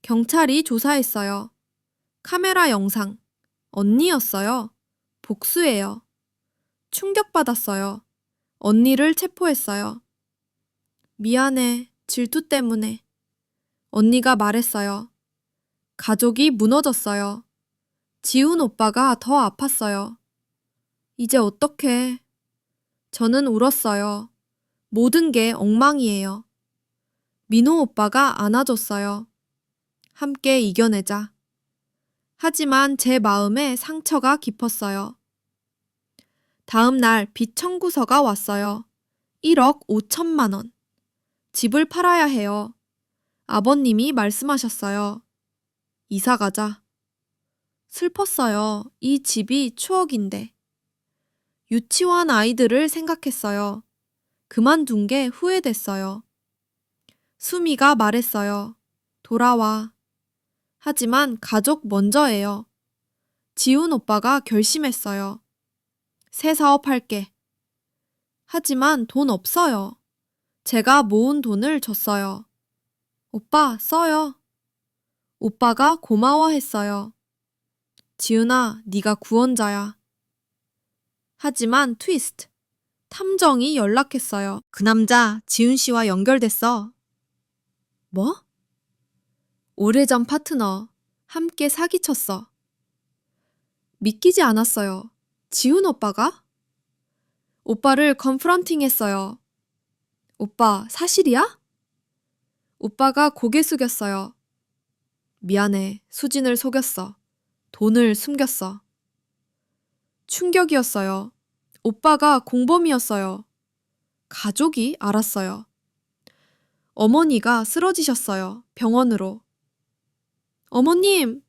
경찰이 조사했어요. 카메라 영상. 언니였어요. 복수예요. 충격받았어요. 언니를 체포했어요. 미안해. 질투 때문에. 언니가 말했어요. 가족이 무너졌어요. 지훈 오빠가 더 아팠어요. 이제 어떡해. 저는 울었어요. 모든 게 엉망이에요. 민호 오빠가 안아줬어요. 함께 이겨내자. 하지만 제 마음에 상처가 깊었어요. 다음 날 빚 청구서가 왔어요. 1억 5천만 원. 집을 팔아야 해요. 아버님이 말씀하셨어요. 이사 가자. 슬펐어요. 이 집이 추억인데. 유치원 아이들을 생각했어요. 그만둔 게 후회됐어요. 수미가 말했어요. 돌아와. 하지만 가족 먼저예요. 지훈 오빠가 결심했어요. 새 사업 할게. 하지만 돈 없어요. 제가 모은 돈을 줬어요. 오빠, 써요. 오빠가 고마워했어요. 지은아, 네가 구원자야. 하지만 트위스트. 탐정이 연락했어요. 그 남자 지훈 씨와 연결됐어. 뭐? 오래전 파트너. 함께 사기쳤어. 믿기지 않았어요. 지훈 오빠가? 오빠를 컨프런팅 했어요. 오빠, 사실이야? 오빠가 고개 숙였어요. 미안해. 수진을 속였어. 돈을 숨겼어. 충격이었어요. 오빠가 공범이었어요. 가족이 알았어요. 어머니가 쓰러지셨어요. 병원으로. 어머님!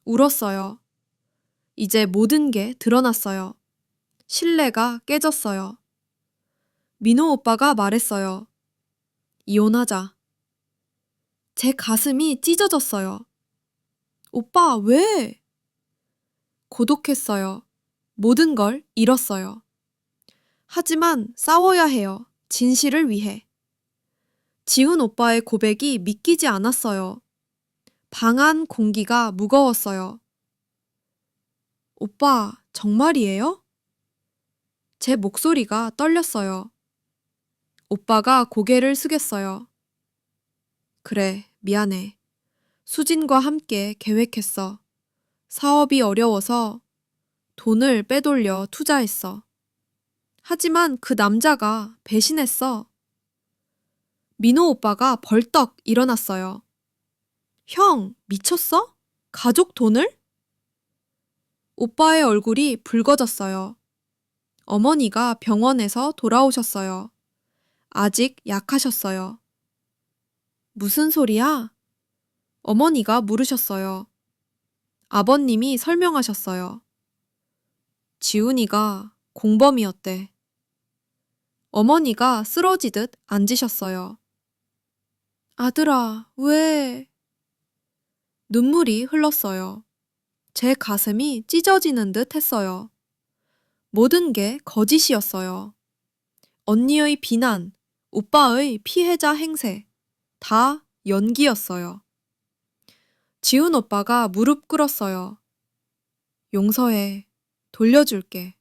울었어요. 이제 모든 게 드러났어요. 신뢰가 깨졌어요. 민호 오빠가 말했어요. 이혼하자. 제 가슴이 찢어졌어요. 오빠, 왜? 고독했어요. 모든 걸 잃었어요. 하지만 싸워야 해요. 진실을 위해. 지훈 오빠의 고백이 믿기지 않았어요. 방 안 공기가 무거웠어요. 오빠, 정말이에요? 제 목소리가 떨렸어요. 오빠가 고개를 숙였어요. 그래, 미안해. 수진과 함께 계획했어. 사업이 어려워서 돈을 빼돌려 투자했어. 하지만 그 남자가 배신했어. 민호 오빠가 벌떡 일어났어요. 형, 미쳤어? 가족 돈을? 오빠의 얼굴이 붉어졌어요. 어머니가 병원에서 돌아오셨어요. 아직 약하셨어요. 무슨 소리야? 어머니가 물으셨어요. 아버님이 설명하셨어요. 지훈이가 공범이었대. 어머니가 쓰러지듯 앉으셨어요. 아들아, 왜? 눈물이 흘렀어요. 제 가슴이 찢어지는 듯 했어요. 모든 게 거짓이었어요. 언니의 비난, 오빠의 피해자 행세, 다 연기였어요. 지훈 오빠가 무릎 꿇었어요. 용서해. 돌려줄게.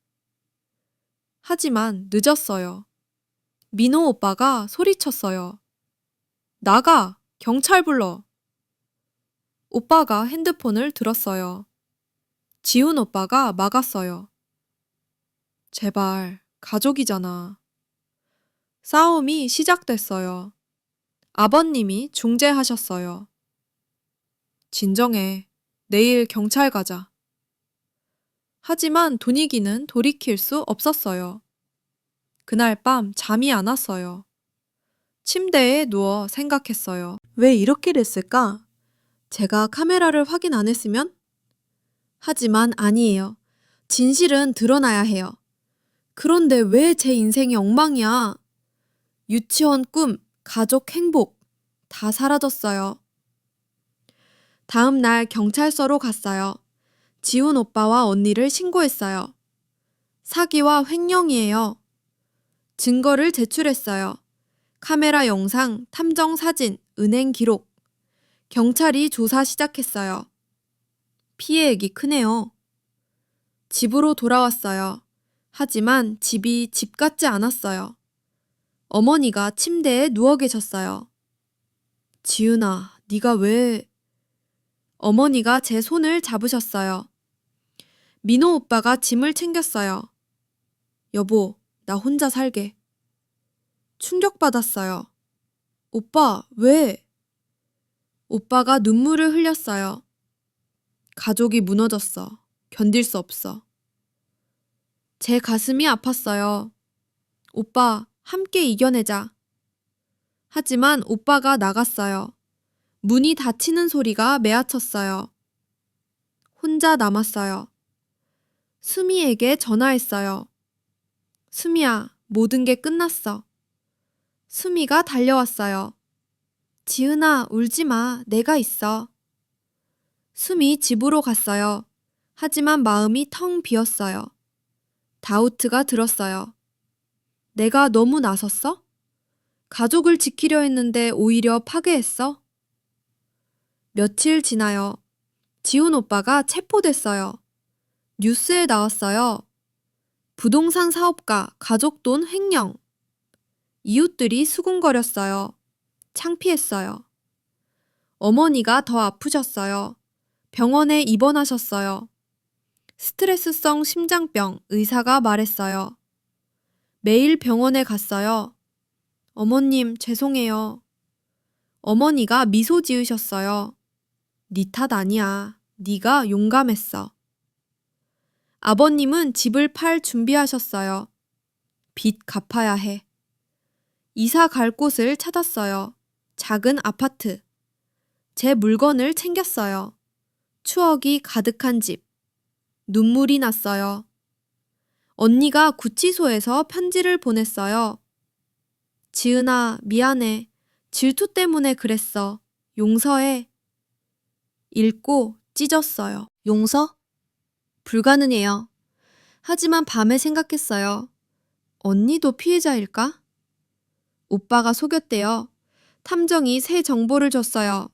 하지만 늦었어요. 민호 오빠가 소리쳤어요. 나가! 경찰 불러! 오빠가 핸드폰을 들었어요. 지훈 오빠가 막았어요. 제발, 가족이잖아. 싸움이 시작됐어요. 아버님이 중재하셨어요. 진정해. 내일 경찰 가자. 하지만 분위기는 돌이킬 수 없었어요. 그날 밤 잠이 안 왔어요. 침대에 누워 생각했어요. 왜 이렇게 됐을까? 제가 카메라를 확인 안 했으면? 하지만 아니에요. 진실은 드러나야 해요. 그런데 왜 제 인생이 엉망이야? 유치원 꿈, 가족 행복, 다 사라졌어요. 다음 날 경찰서로 갔어요. 지훈 오빠와 언니를 신고했어요. 사기와 횡령이에요. 증거를 제출했어요. 카메라 영상, 탐정 사진, 은행 기록. 경찰이 조사 시작했어요. 피해액이 크네요. 집으로 돌아왔어요. 하지만 집이 집 같지 않았어요. 어머니가 침대에 누워 계셨어요. 지훈아, 네가 왜... 어머니가 제 손을 잡으셨어요. 민호 오빠가 짐을 챙겼어요. 여보, 나 혼자 살게. 충격받았어요. 오빠, 왜? 오빠가 눈물을 흘렸어요. 가족이 무너졌어. 견딜 수 없어. 제 가슴이 아팠어요. 오빠, 함께 이겨내자. 하지만 오빠가 나갔어요. 문이 닫히는 소리가 매아쳤어요. 혼자 남았어요. 수미에게 전화했어요. 수미야, 모든 게 끝났어. 수미가 달려왔어요. 지은아, 울지 마. 내가 있어. 수미 집으로 갔어요. 하지만 마음이 텅 비었어요. 다우트가 들었어요. 내가 너무 나섰어? 가족을 지키려 했는데 오히려 파괴했어? 며칠 지나요. 지훈 오빠가 체포됐어요. 뉴스에 나왔어요. 부동산 사업가 가족 돈 횡령. 이웃들이 수군거렸어요. 창피했어요. 어머니가 더 아프셨어요. 병원에 입원하셨어요. 스트레스성 심장병 의사가 말했어요. 매일 병원에 갔어요. 어머님, 죄송해요. 어머니가 미소 지으셨어요. 네 탓 아니야. 네가 용감했어. 아버님은 집을 팔 준비하셨어요. 빚 갚아야 해. 이사 갈 곳을 찾았어요. 작은 아파트. 제 물건을 챙겼어요. 추억이 가득한 집. 눈물이 났어요. 언니가 구치소에서 편지를 보냈어요. 지은아, 미안해. 질투 때문에 그랬어. 용서해. 읽고 찢었어요. 용서? 불가능해요. 하지만 밤에 생각했어요. 언니도 피해자일까? 오빠가 속였대요. 탐정이 새 정보를 줬어요.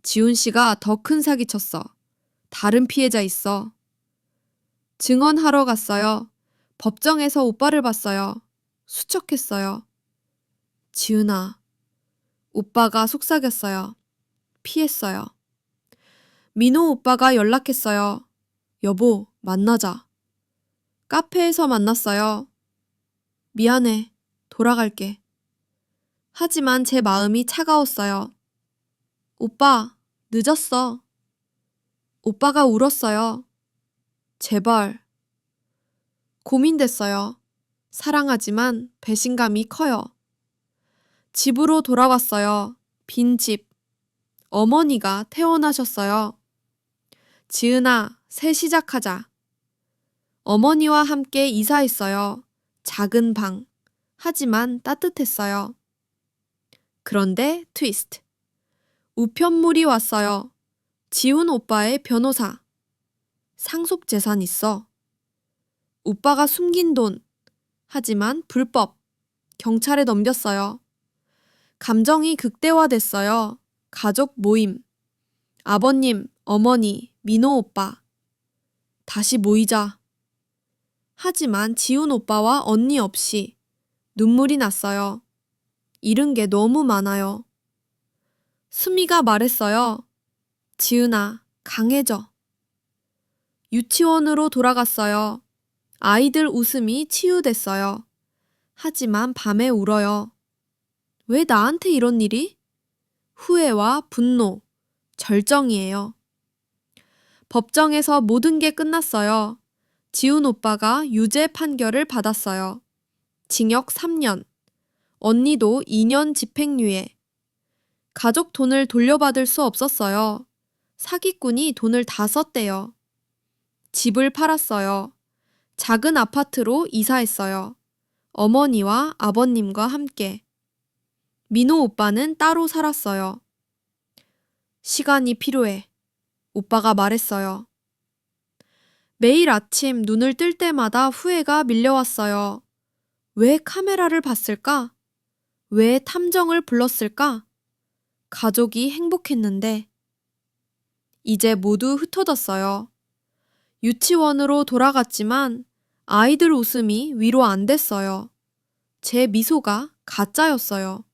지훈 씨가 더 큰 사기 쳤어. 다른 피해자 있어. 증언하러 갔어요. 법정에서 오빠를 봤어요. 수척했어요. 지은아, 오빠가 속삭였어요. 피했어요. 민호 오빠가 연락했어요. 여보, 만나자. 카페에서 만났어요. 미안해, 돌아갈게. 하지만 제 마음이 차가웠어요. 오빠, 늦었어. 오빠가 울었어요. 제발. 고민됐어요. 사랑하지만 배신감이 커요. 집으로 돌아왔어요. 빈 집. 어머니가 퇴원하셨어요. 지은아, 새 시작하자. 어머니와 함께 이사했어요. 작은 방. 하지만 따뜻했어요. 그런데 트위스트. 우편물이 왔어요. 지훈 오빠의 변호사. 상속재산 있어. 오빠가 숨긴 돈. 하지만 불법. 경찰에 넘겼어요. 감정이 극대화됐어요. 가족 모임. 아버님, 어머니, 민호 오빠. 다시 모이자. 하지만 지훈 오빠와 언니 없이 눈물이 났어요. 잃은 게 너무 많아요. 수미가 말했어요. 지은아, 강해져. 유치원으로 돌아갔어요. 아이들 웃음이 치유됐어요. 하지만 밤에 울어요. 왜 나한테 이런 일이? 후회와 분노, 절정이에요. 법정에서 모든 게 끝났어요. 지훈 오빠가 유죄 판결을 받았어요. 징역 3년. 언니도 2년 집행유예. 가족 돈을 돌려받을 수 없었어요. 사기꾼이 돈을 다 썼대요. 집을 팔았어요. 작은 아파트로 이사했어요. 어머니와 아버님과 함께. 민호 오빠는 따로 살았어요. 시간이 필요해. 오빠가 말했어요. 매일 아침 눈을 뜰 때마다 후회가 밀려왔어요. 왜 카메라를 봤을까? 왜 탐정을 불렀을까? 가족이 행복했는데. 이제 모두 흩어졌어요. 유치원으로 돌아갔지만 아이들 웃음이 위로 안 됐어요. 제 미소가 가짜였어요.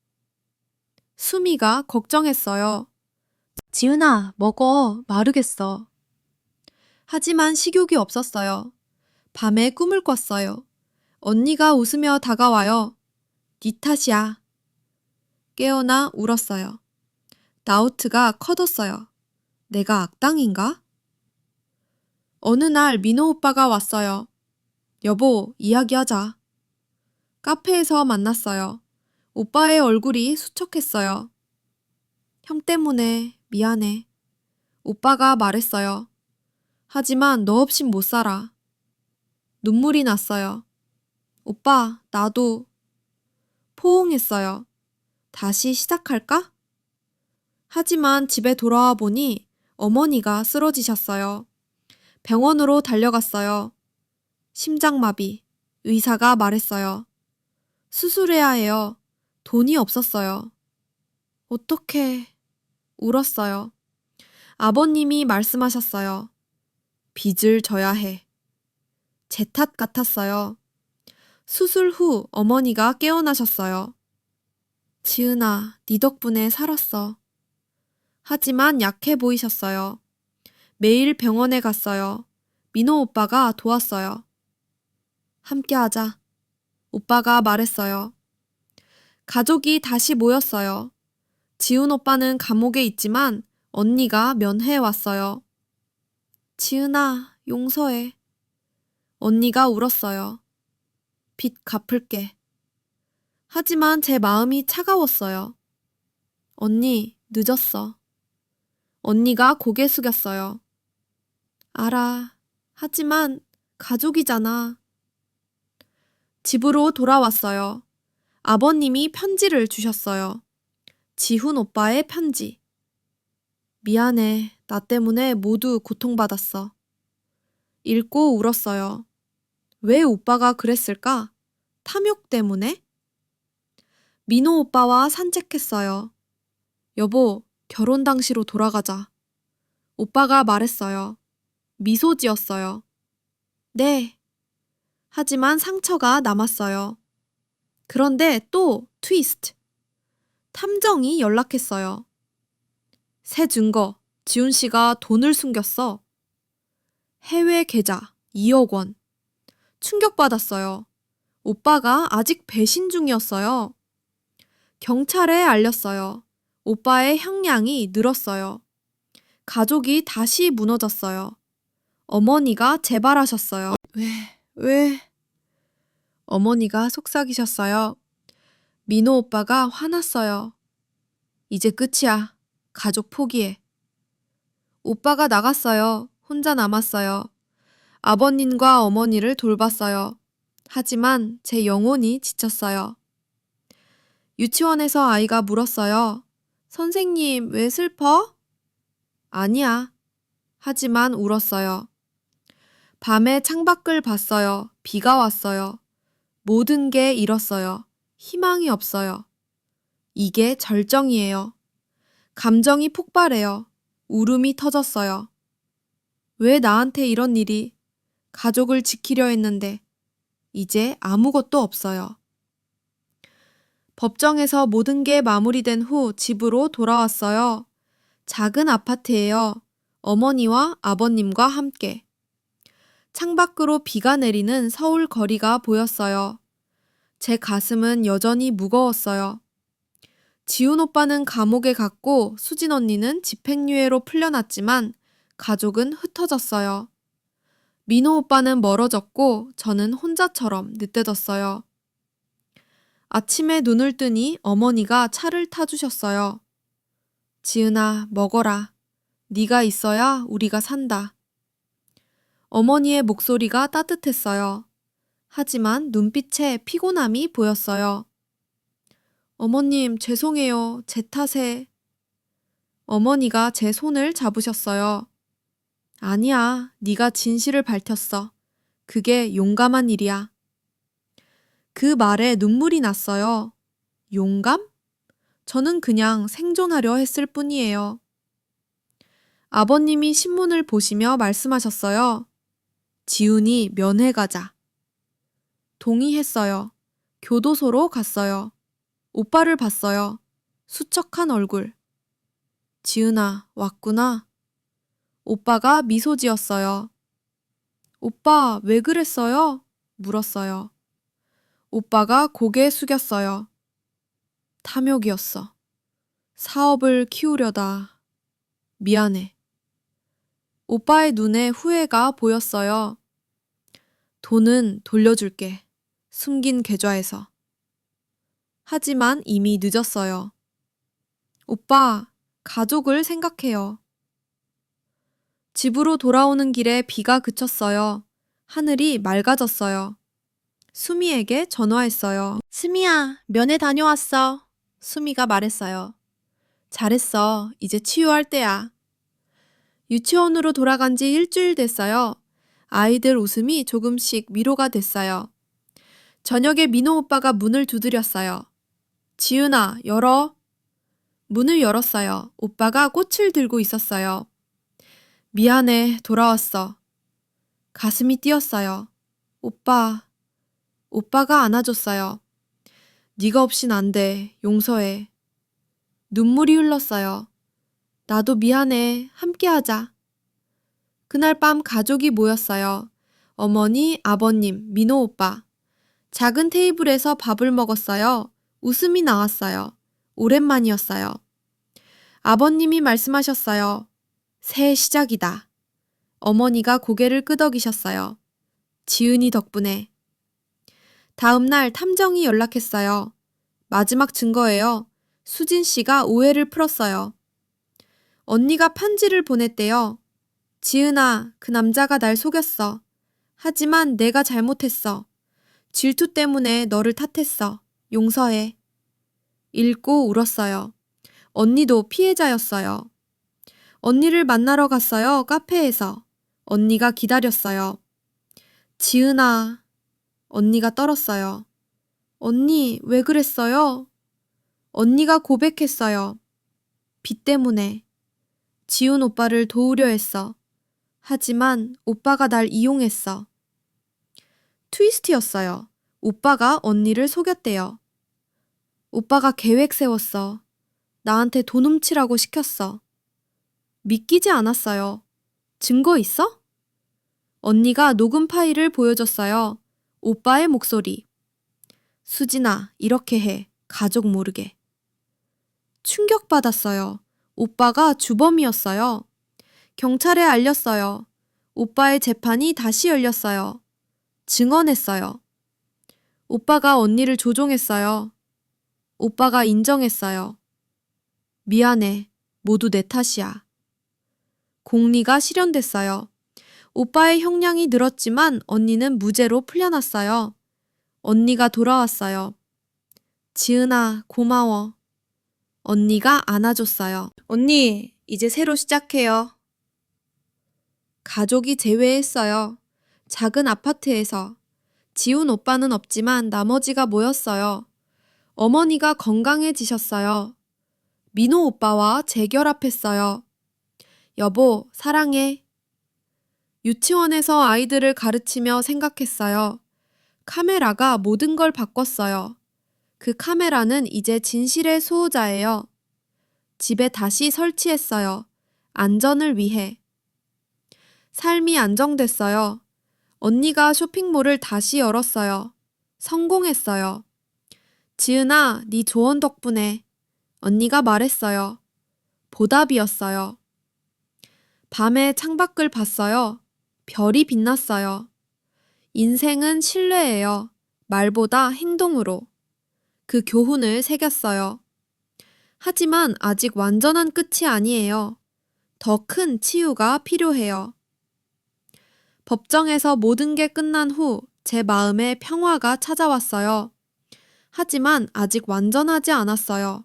수미가 걱정했어요. 지은아, 먹어. 마르겠어. 하지만 식욕이 없었어요. 밤에 꿈을 꿨어요. 언니가 웃으며 다가와요. 네 탓이야. 깨어나 울었어요. 나우트가 커졌어요. 내가 악당인가? 어느 날 민호 오빠가 왔어요. 여보, 이야기하자. 카페에서 만났어요. 오빠의 얼굴이 수척했어요. 형 때문에 미안해. 오빠가 말했어요. 하지만 너 없인 못 살아. 눈물이 났어요. 오빠, 나도. 포옹했어요. 다시 시작할까? 하지만 집에 돌아와 보니 어머니가 쓰러지셨어요. 병원으로 달려갔어요. 심장마비. 의사가 말했어요. 수술해야 해요. 돈이 없었어요. 어떡해. 울었어요. 아버님이 말씀하셨어요. 빚을 져야 해. 제 탓 같았어요. 수술 후 어머니가 깨어나셨어요. 지은아, 네 덕분에 살았어. 하지만 약해 보이셨어요. 매일 병원에 갔어요. 민호 오빠가 도왔어요. 함께하자. 오빠가 말했어요. 가족이 다시 모였어요. 지훈 오빠는 감옥에 있지만 언니가 면회해 왔어요. 지은아, 용서해. 언니가 울었어요. 빚 갚을게. 하지만 제 마음이 차가웠어요. 언니, 늦었어. 언니가 고개 숙였어요. 알아. 하지만 가족이잖아. 집으로 돌아왔어요. 아버님이 편지를 주셨어요. 지훈 오빠의 편지. 미안해. 나 때문에 모두 고통받았어. 읽고 울었어요. 왜 오빠가 그랬을까? 탐욕 때문에? 민호 오빠와 산책했어요. 여보, 결혼 당시로 돌아가자. 오빠가 말했어요. 미소 지었어요. 네. 하지만 상처가 남았어요. 그런데 또 트위스트. 탐정이 연락했어요. 새 증거, 지훈 씨가 돈을 숨겼어. 해외 계좌 2억 원. 충격받았어요. 오빠가 아직 배신 중이었어요. 경찰에 알렸어요. 오빠의 형량이 늘었어요. 가족이 다시 무너졌어요. 어머니가 재발하셨어요. 왜? 어머니가 속삭이셨어요. 민호 오빠가 화났어요. 이제 끝이야. 가족 포기해. 오빠가 나갔어요. 혼자 남았어요. 아버님과 어머니를 돌봤어요. 하지만 제 영혼이 지쳤어요. 유치원에서 아이가 물었어요. 선생님, 왜 슬퍼? 아니야. 하지만 울었어요. 밤에 창밖을 봤어요. 비가 왔어요. 모든 게 잃었어요. 희망이 없어요. 이게 절정이에요. 감정이 폭발해요. 울음이 터졌어요. 왜 나한테 이런 일이? 가족을 지키려 했는데 이제 아무것도 없어요. 법정에서 모든 게 마무리된 후 집으로 돌아왔어요. 작은 아파트예요. 어머니와 아버님과 함께. 창밖으로 비가 내리는 서울 거리가 보였어요. 제 가슴은 여전히 무거웠어요. 지훈 오빠는 감옥에 갔고 수진 언니는 집행유예로 풀려났지만 가족은 흩어졌어요. 민호 오빠는 멀어졌고 저는 혼자처럼 늦대졌어요. 아침에 눈을 뜨니 어머니가 차를 타주셨어요. 지은아, 먹어라. 네가 있어야 우리가 산다. 어머니의 목소리가 따뜻했어요. 하지만 눈빛에 피곤함이 보였어요. 어머님, 죄송해요. 제 탓에. 어머니가 제 손을 잡으셨어요. 아니야, 네가 진실을 밝혔어. 그게 용감한 일이야. 그 말에 눈물이 났어요. 용감? 저는 그냥 생존하려 했을 뿐이에요. 아버님이 신문을 보시며 말씀하셨어요. 지훈이 면회 가자. 동의했어요. 교도소로 갔어요. 오빠를 봤어요. 수척한 얼굴. 지은아, 왔구나. 오빠가 미소 지었어요. 오빠, 왜 그랬어요? 물었어요. 오빠가 고개 숙였어요. 탐욕이었어. 사업을 키우려다. 미안해. 오빠의 눈에 후회가 보였어요. 돈은 돌려줄게. 숨긴 계좌에서. 하지만 이미 늦었어요. 오빠, 가족을 생각해요. 집으로 돌아오는 길에 비가 그쳤어요. 하늘이 맑아졌어요. 수미에게 전화했어요. 수미야, 면회 다녀왔어. 수미가 말했어요. 잘했어. 이제 치유할 때야. 유치원으로 돌아간 지 일주일 됐어요. 아이들 웃음이 조금씩 위로가 됐어요. 저녁에 민호 오빠가 문을 두드렸어요. 지은아, 열어. 문을 열었어요. 오빠가 꽃을 들고 있었어요. 미안해, 돌아왔어. 가슴이 뛰었어요. 오빠가 안아줬어요. 네가 없인 안 돼, 용서해. 눈물이 흘렀어요. 나도 미안해, 함께하자. 그날 밤 가족이 모였어요. 어머니, 아버님, 민호 오빠. 작은 테이블에서 밥을 먹었어요. 웃음이 나왔어요. 오랜만이었어요. 아버님이 말씀하셨어요. 새 시작이다. 어머니가 고개를 끄덕이셨어요. 지은이 덕분에. 다음 날 탐정이 연락했어요. 마지막 증거예요. 수진 씨가 오해를 풀었어요. 언니가 편지를 보냈대요. 지은아, 그 남자가 날 속였어. 하지만 내가 잘못했어. 질투 때문에 너를 탓했어. 용서해. 읽고 울었어요. 언니도 피해자였어요. 언니를 만나러 갔어요. 카페에서. 언니가 기다렸어요. 지은아. 언니가 떨었어요. 언니, 왜 그랬어요? 언니가 고백했어요. 빚 때문에. 지훈 오빠를 도우려 했어. 하지만 오빠가 날 이용했어. 트위스트였어요. 오빠가 언니를 속였대요. 오빠가 계획 세웠어. 나한테 돈 훔치라고 시켰어. 믿기지 않았어요. 증거 있어? 언니가 녹음 파일을 보여줬어요. 오빠의 목소리. 수진아, 이렇게 해. 가족 모르게. 충격받았어요. 오빠가 주범이었어요. 경찰에 알렸어요. 오빠의 재판이 다시 열렸어요. 증언했어요. 오빠가 언니를 조종했어요. 오빠가 인정했어요. 미안해. 모두 내 탓이야. 공리가 실현됐어요. 오빠의 형량이 늘었지만 언니는 무죄로 풀려났어요. 언니가 돌아왔어요. 지은아, 고마워. 언니가 안아줬어요. 언니, 이제 새로 시작해요. 가족이 재회했어요. 작은 아파트에서. 지훈 오빠는 없지만 나머지가 모였어요. 어머니가 건강해지셨어요. 민호 오빠와 재결합했어요. 여보, 사랑해. 유치원에서 아이들을 가르치며 생각했어요. 카메라가 모든 걸 바꿨어요. 그 카메라는 이제 진실의 수호자예요. 집에 다시 설치했어요. 안전을 위해. 삶이 안정됐어요. 언니가 쇼핑몰을 다시 열었어요. 성공했어요. 지은아, 네 조언 덕분에. 언니가 말했어요. 보답이었어요. 밤에 창밖을 봤어요. 별이 빛났어요. 인생은 신뢰예요. 말보다 행동으로. 그 교훈을 새겼어요. 하지만 아직 완전한 끝이 아니에요. 더 큰 치유가 필요해요. 법정에서 모든 게 끝난 후 제 마음에 평화가 찾아왔어요. 하지만 아직 완전하지 않았어요.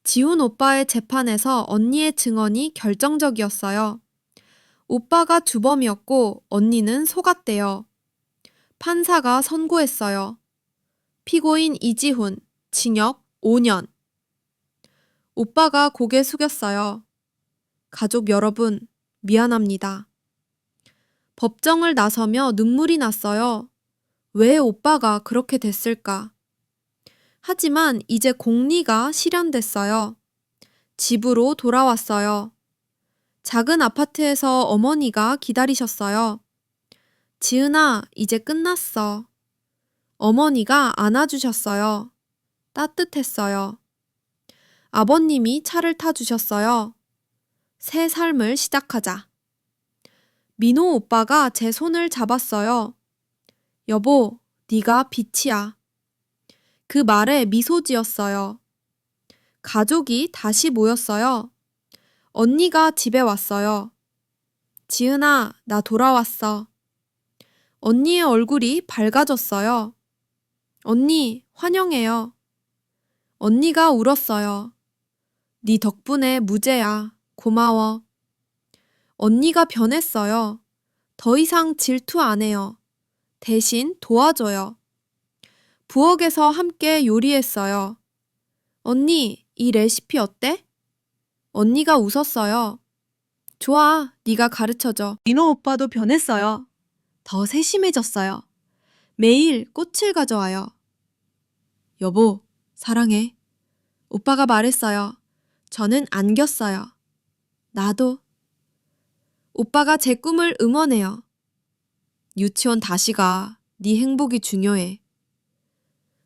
지훈 오빠의 재판에서 언니의 증언이 결정적이었어요. 오빠가 주범이었고 언니는 속았대요. 판사가 선고했어요. 피고인 이지훈, 징역 5년. 오빠가 고개 숙였어요. 가족 여러분, 미안합니다. 법정을 나서며 눈물이 났어요. 왜 오빠가 그렇게 됐을까? 하지만 이제 공리가 실현됐어요. 집으로 돌아왔어요. 작은 아파트에서 어머니가 기다리셨어요. 지은아, 이제 끝났어. 어머니가 안아주셨어요. 따뜻했어요. 아버님이 차를 타주셨어요. 새 삶을 시작하자. 민호 오빠가 제 손을 잡았어요. 여보, 네가 빛이야. 그 말에 미소 지었어요. 가족이 다시 모였어요. 언니가 집에 왔어요. 지은아, 나 돌아왔어. 언니의 얼굴이 밝아졌어요. 언니, 환영해요. 언니가 울었어요. 네 덕분에 무죄야. 고마워. 언니가 변했어요. 더 이상 질투 안 해요. 대신 도와줘요. 부엌에서 함께 요리했어요. 언니, 이 레시피 어때? 언니가 웃었어요. 좋아, 네가 가르쳐줘. 민호 오빠도 변했어요. 더 세심해졌어요. 매일 꽃을 가져와요. 여보, 사랑해. 오빠가 말했어요. 저는 안겼어요. 나도. 오빠가 제 꿈을 응원해요. 유치원 다시 가. 네 행복이 중요해.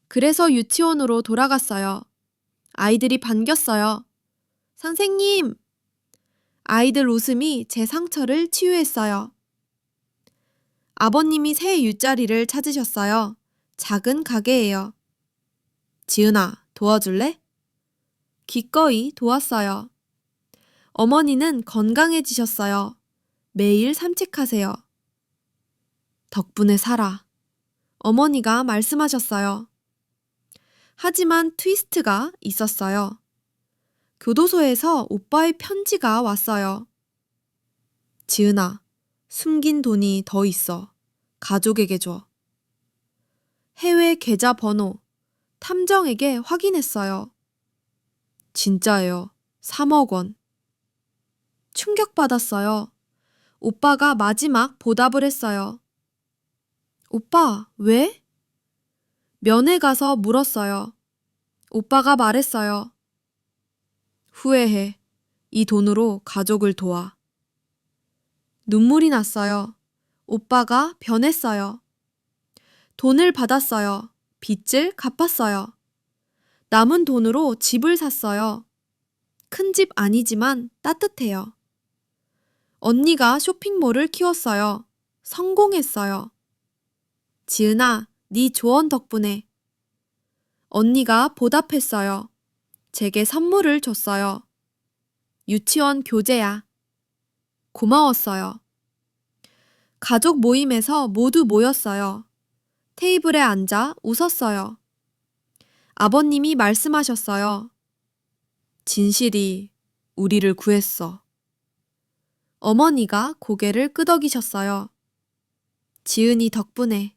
그래서 유치원으로 돌아갔어요. 아이들이 반겼어요. 선생님! 아이들 웃음이 제 상처를 치유했어요. 아버님이 새 일자리를 찾으셨어요. 작은 가게예요. 지은아, 도와줄래? 기꺼이 도왔어요. 어머니는 건강해지셨어요. 매일 산책하세요. 덕분에 살아. 어머니가 말씀하셨어요. 하지만 트위스트가 있었어요. 교도소에서 오빠의 편지가 왔어요. 지은아, 숨긴 돈이 더 있어. 가족에게 줘. 해외 계좌 번호, 탐정에게 확인했어요. 진짜예요. 3억 원. 충격받았어요. 오빠가 마지막 보답을 했어요. 오빠, 왜? 면회 가서 물었어요. 오빠가 말했어요. 후회해. 이 돈으로 가족을 도와. 눈물이 났어요. 오빠가 변했어요. 돈을 받았어요. 빚을 갚았어요. 남은 돈으로 집을 샀어요. 큰 집 아니지만 따뜻해요. 언니가 쇼핑몰을 키웠어요. 성공했어요. 지은아, 네 조언 덕분에. 언니가 보답했어요. 제게 선물을 줬어요. 유치원 교재야. 고마웠어요. 가족 모임에서 모두 모였어요. 테이블에 앉아 웃었어요. 아버님이 말씀하셨어요. 진실이 우리를 구했어. 어머니가 고개를 끄덕이셨어요. 지은이 덕분에.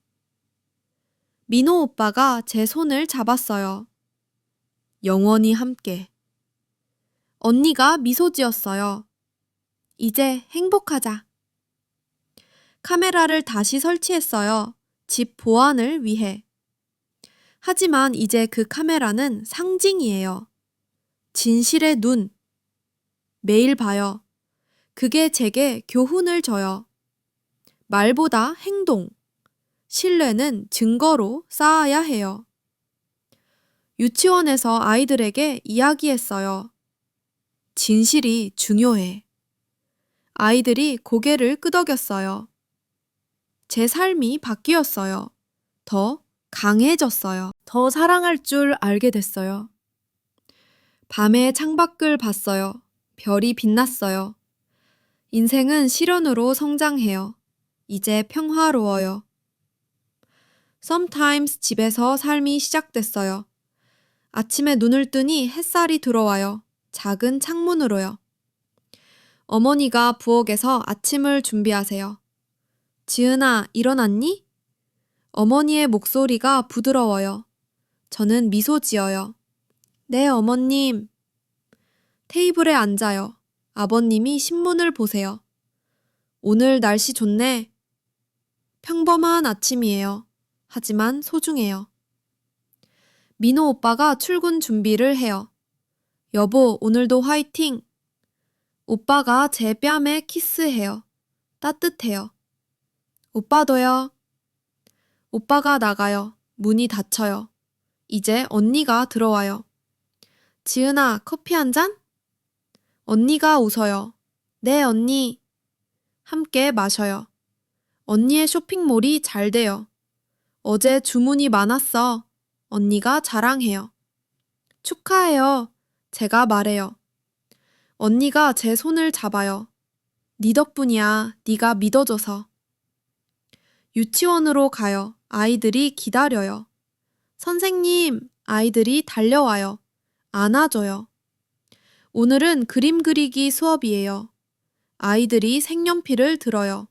민호 오빠가 제 손을 잡았어요. 영원히 함께. 언니가 미소 지었어요. 이제 행복하자. 카메라를 다시 설치했어요. 집 보안을 위해. 하지만 이제 그 카메라는 상징이에요. 진실의 눈. 매일 봐요. 그게 제게 교훈을 줘요. 말보다 행동. 신뢰는 증거로 쌓아야 해요. 유치원에서 아이들에게 이야기했어요. 진실이 중요해. 아이들이 고개를 끄덕였어요. 제 삶이 바뀌었어요. 더 강해졌어요. 더 사랑할 줄 알게 됐어요. 밤에 창밖을 봤어요. 별이 빛났어요. 인생은 시련으로 성장해요. 이제 평화로워요. Sometimes 집에서 삶이 시작됐어요. 아침에 눈을 뜨니 햇살이 들어와요. 작은 창문으로요. 어머니가 부엌에서 아침을 준비하세요. 지은아, 일어났니? 어머니의 목소리가 부드러워요. 저는 미소 지어요. 네, 어머님. 테이블에 앉아요. 아버님이 신문을 보세요. 오늘 날씨 좋네. 평범한 아침이에요. 하지만 소중해요. 민호 오빠가 출근 준비를 해요. 여보, 오늘도 화이팅! 오빠가 제 뺨에 키스해요. 따뜻해요. 오빠도요. 오빠가 나가요. 문이 닫혀요. 이제 언니가 들어와요. 지은아, 커피 한 잔? 언니가 웃어요. 네, 언니. 함께 마셔요. 언니의 쇼핑몰이 잘 돼요. 어제 주문이 많았어. 언니가 자랑해요. 축하해요. 제가 말해요. 언니가 제 손을 잡아요. 네 덕분이야. 네가 믿어줘서. 유치원으로 가요. 아이들이 기다려요. 선생님, 아이들이 달려와요. 안아줘요. 오늘은 그림 그리기 수업이에요. 아이들이 색연필을 들어요.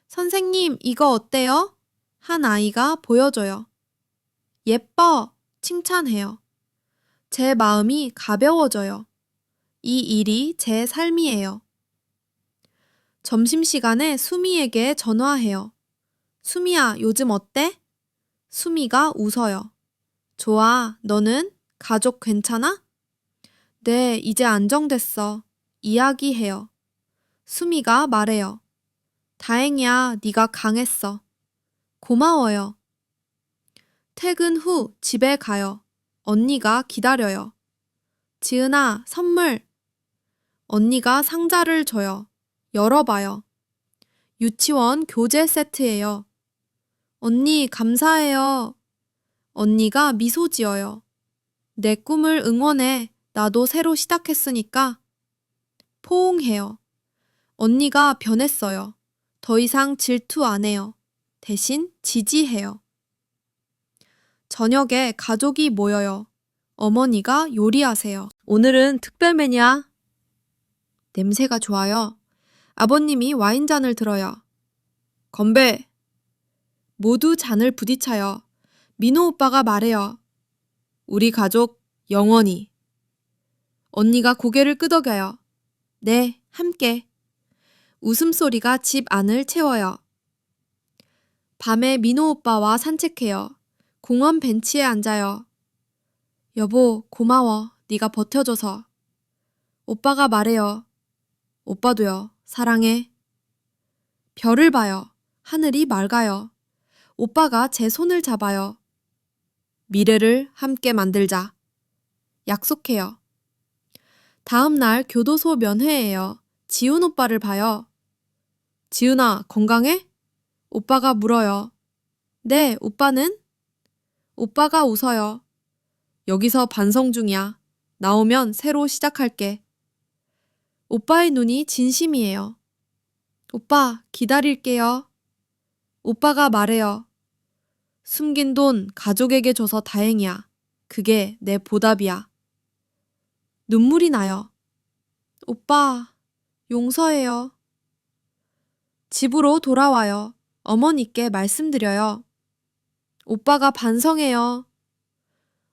선생님, 이거 어때요? 한 아이가 보여줘요. 예뻐! 칭찬해요. 제 마음이 가벼워져요. 이 일이 제 삶이에요. 점심시간에 수미에게 전화해요. 수미야, 요즘 어때? 수미가 웃어요. 좋아, 너는? 가족 괜찮아? 네, 이제 안정됐어. 이야기해요. 수미가 말해요. 다행이야, 네가 강했어. 고마워요. 퇴근 후 집에 가요. 언니가 기다려요. 지은아, 선물. 언니가 상자를 줘요. 열어봐요. 유치원 교재 세트예요. 언니, 감사해요. 언니가 미소 지어요. 내 꿈을 응원해. 나도 새로 시작했으니까. 포옹해요. 언니가 변했어요. 더 이상 질투 안 해요. 대신 지지해요. 저녁에 가족이 모여요. 어머니가 요리하세요. 오늘은 특별 메뉴야. 냄새가 좋아요. 아버님이 와인잔을 들어요. 건배! 모두 잔을 부딪혀요. 민호 오빠가 말해요. 우리 가족 영원히. 언니가 고개를 끄덕여요. 네, 함께. 웃음소리가 집 안을 채워요. 밤에 민호 오빠와 산책해요. 공원 벤치에 앉아요. 여보, 고마워. 네가 버텨줘서. 오빠가 말해요. 오빠도요. 사랑해. 별을 봐요. 하늘이 맑아요. 오빠가 제 손을 잡아요. 미래를 함께 만들자. 약속해요. 다음 날 교도소 면회예요. 지훈 오빠를 봐요. 지훈아, 건강해? 오빠가 물어요. 네, 오빠는? 오빠가 웃어요. 여기서 반성 중이야. 나오면 새로 시작할게. 오빠의 눈이 진심이에요. 오빠, 기다릴게요. 오빠가 말해요. 숨긴 돈 가족에게 줘서 다행이야. 그게 내 보답이야. 눈물이 나요. 오빠, 용서해요. 집으로 돌아와요. 어머니께 말씀드려요. 오빠가 반성해요.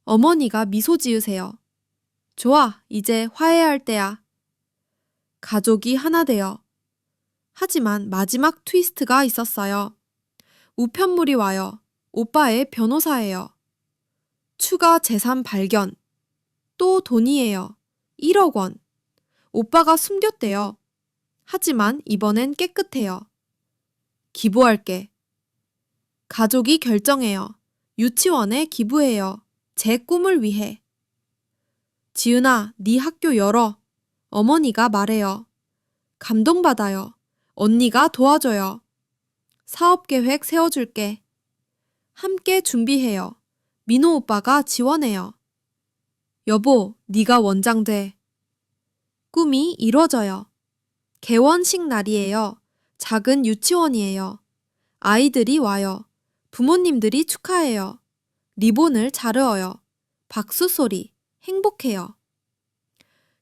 어머니가 미소 지으세요. 좋아, 이제 화해할 때야. 가족이 하나 되어. 하지만 마지막 트위스트가 있었어요. 우편물이 와요. 오빠의 변호사예요. 추가 재산 발견. 또 돈이에요. 1억 원. 오빠가 숨겼대요. 하지만 이번엔 깨끗해요. 기부할게. 가족이 결정해요. 유치원에 기부해요. 제 꿈을 위해. 지은아, 네 학교 열어. 어머니가 말해요. 감동받아요. 언니가 도와줘요. 사업계획 세워줄게. 함께 준비해요. 민호 오빠가 지원해요. 여보, 네가 원장 돼. 꿈이 이뤄져요. 개원식 날이에요. 작은 유치원이에요. 아이들이 와요. 부모님들이 축하해요. 리본을 자르어요. 박수 소리, 행복해요.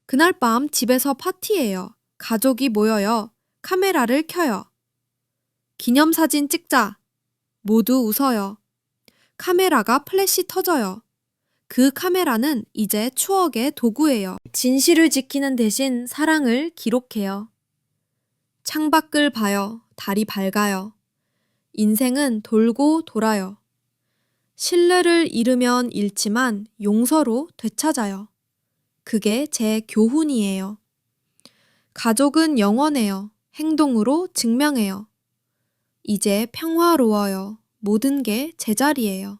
그날 밤 집에서 파티예요. 가족이 모여요. 카메라를 켜요. 기념사진 찍자. 모두 웃어요. 카메라가 플래시 터져요. 그 카메라는 이제 추억의 도구예요. 진실을 지키는 대신 사랑을 기록해요. 창밖을 봐요. 달이 밝아요. 인생은 돌고 돌아요. 신뢰를 잃으면 잃지만 용서로 되찾아요. 그게 제 교훈이에요. 가족은 영원해요. 행동으로 증명해요. 이제 평화로워요. 모든 게 제자리예요.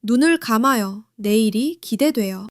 눈을 감아요. 내일이 기대돼요.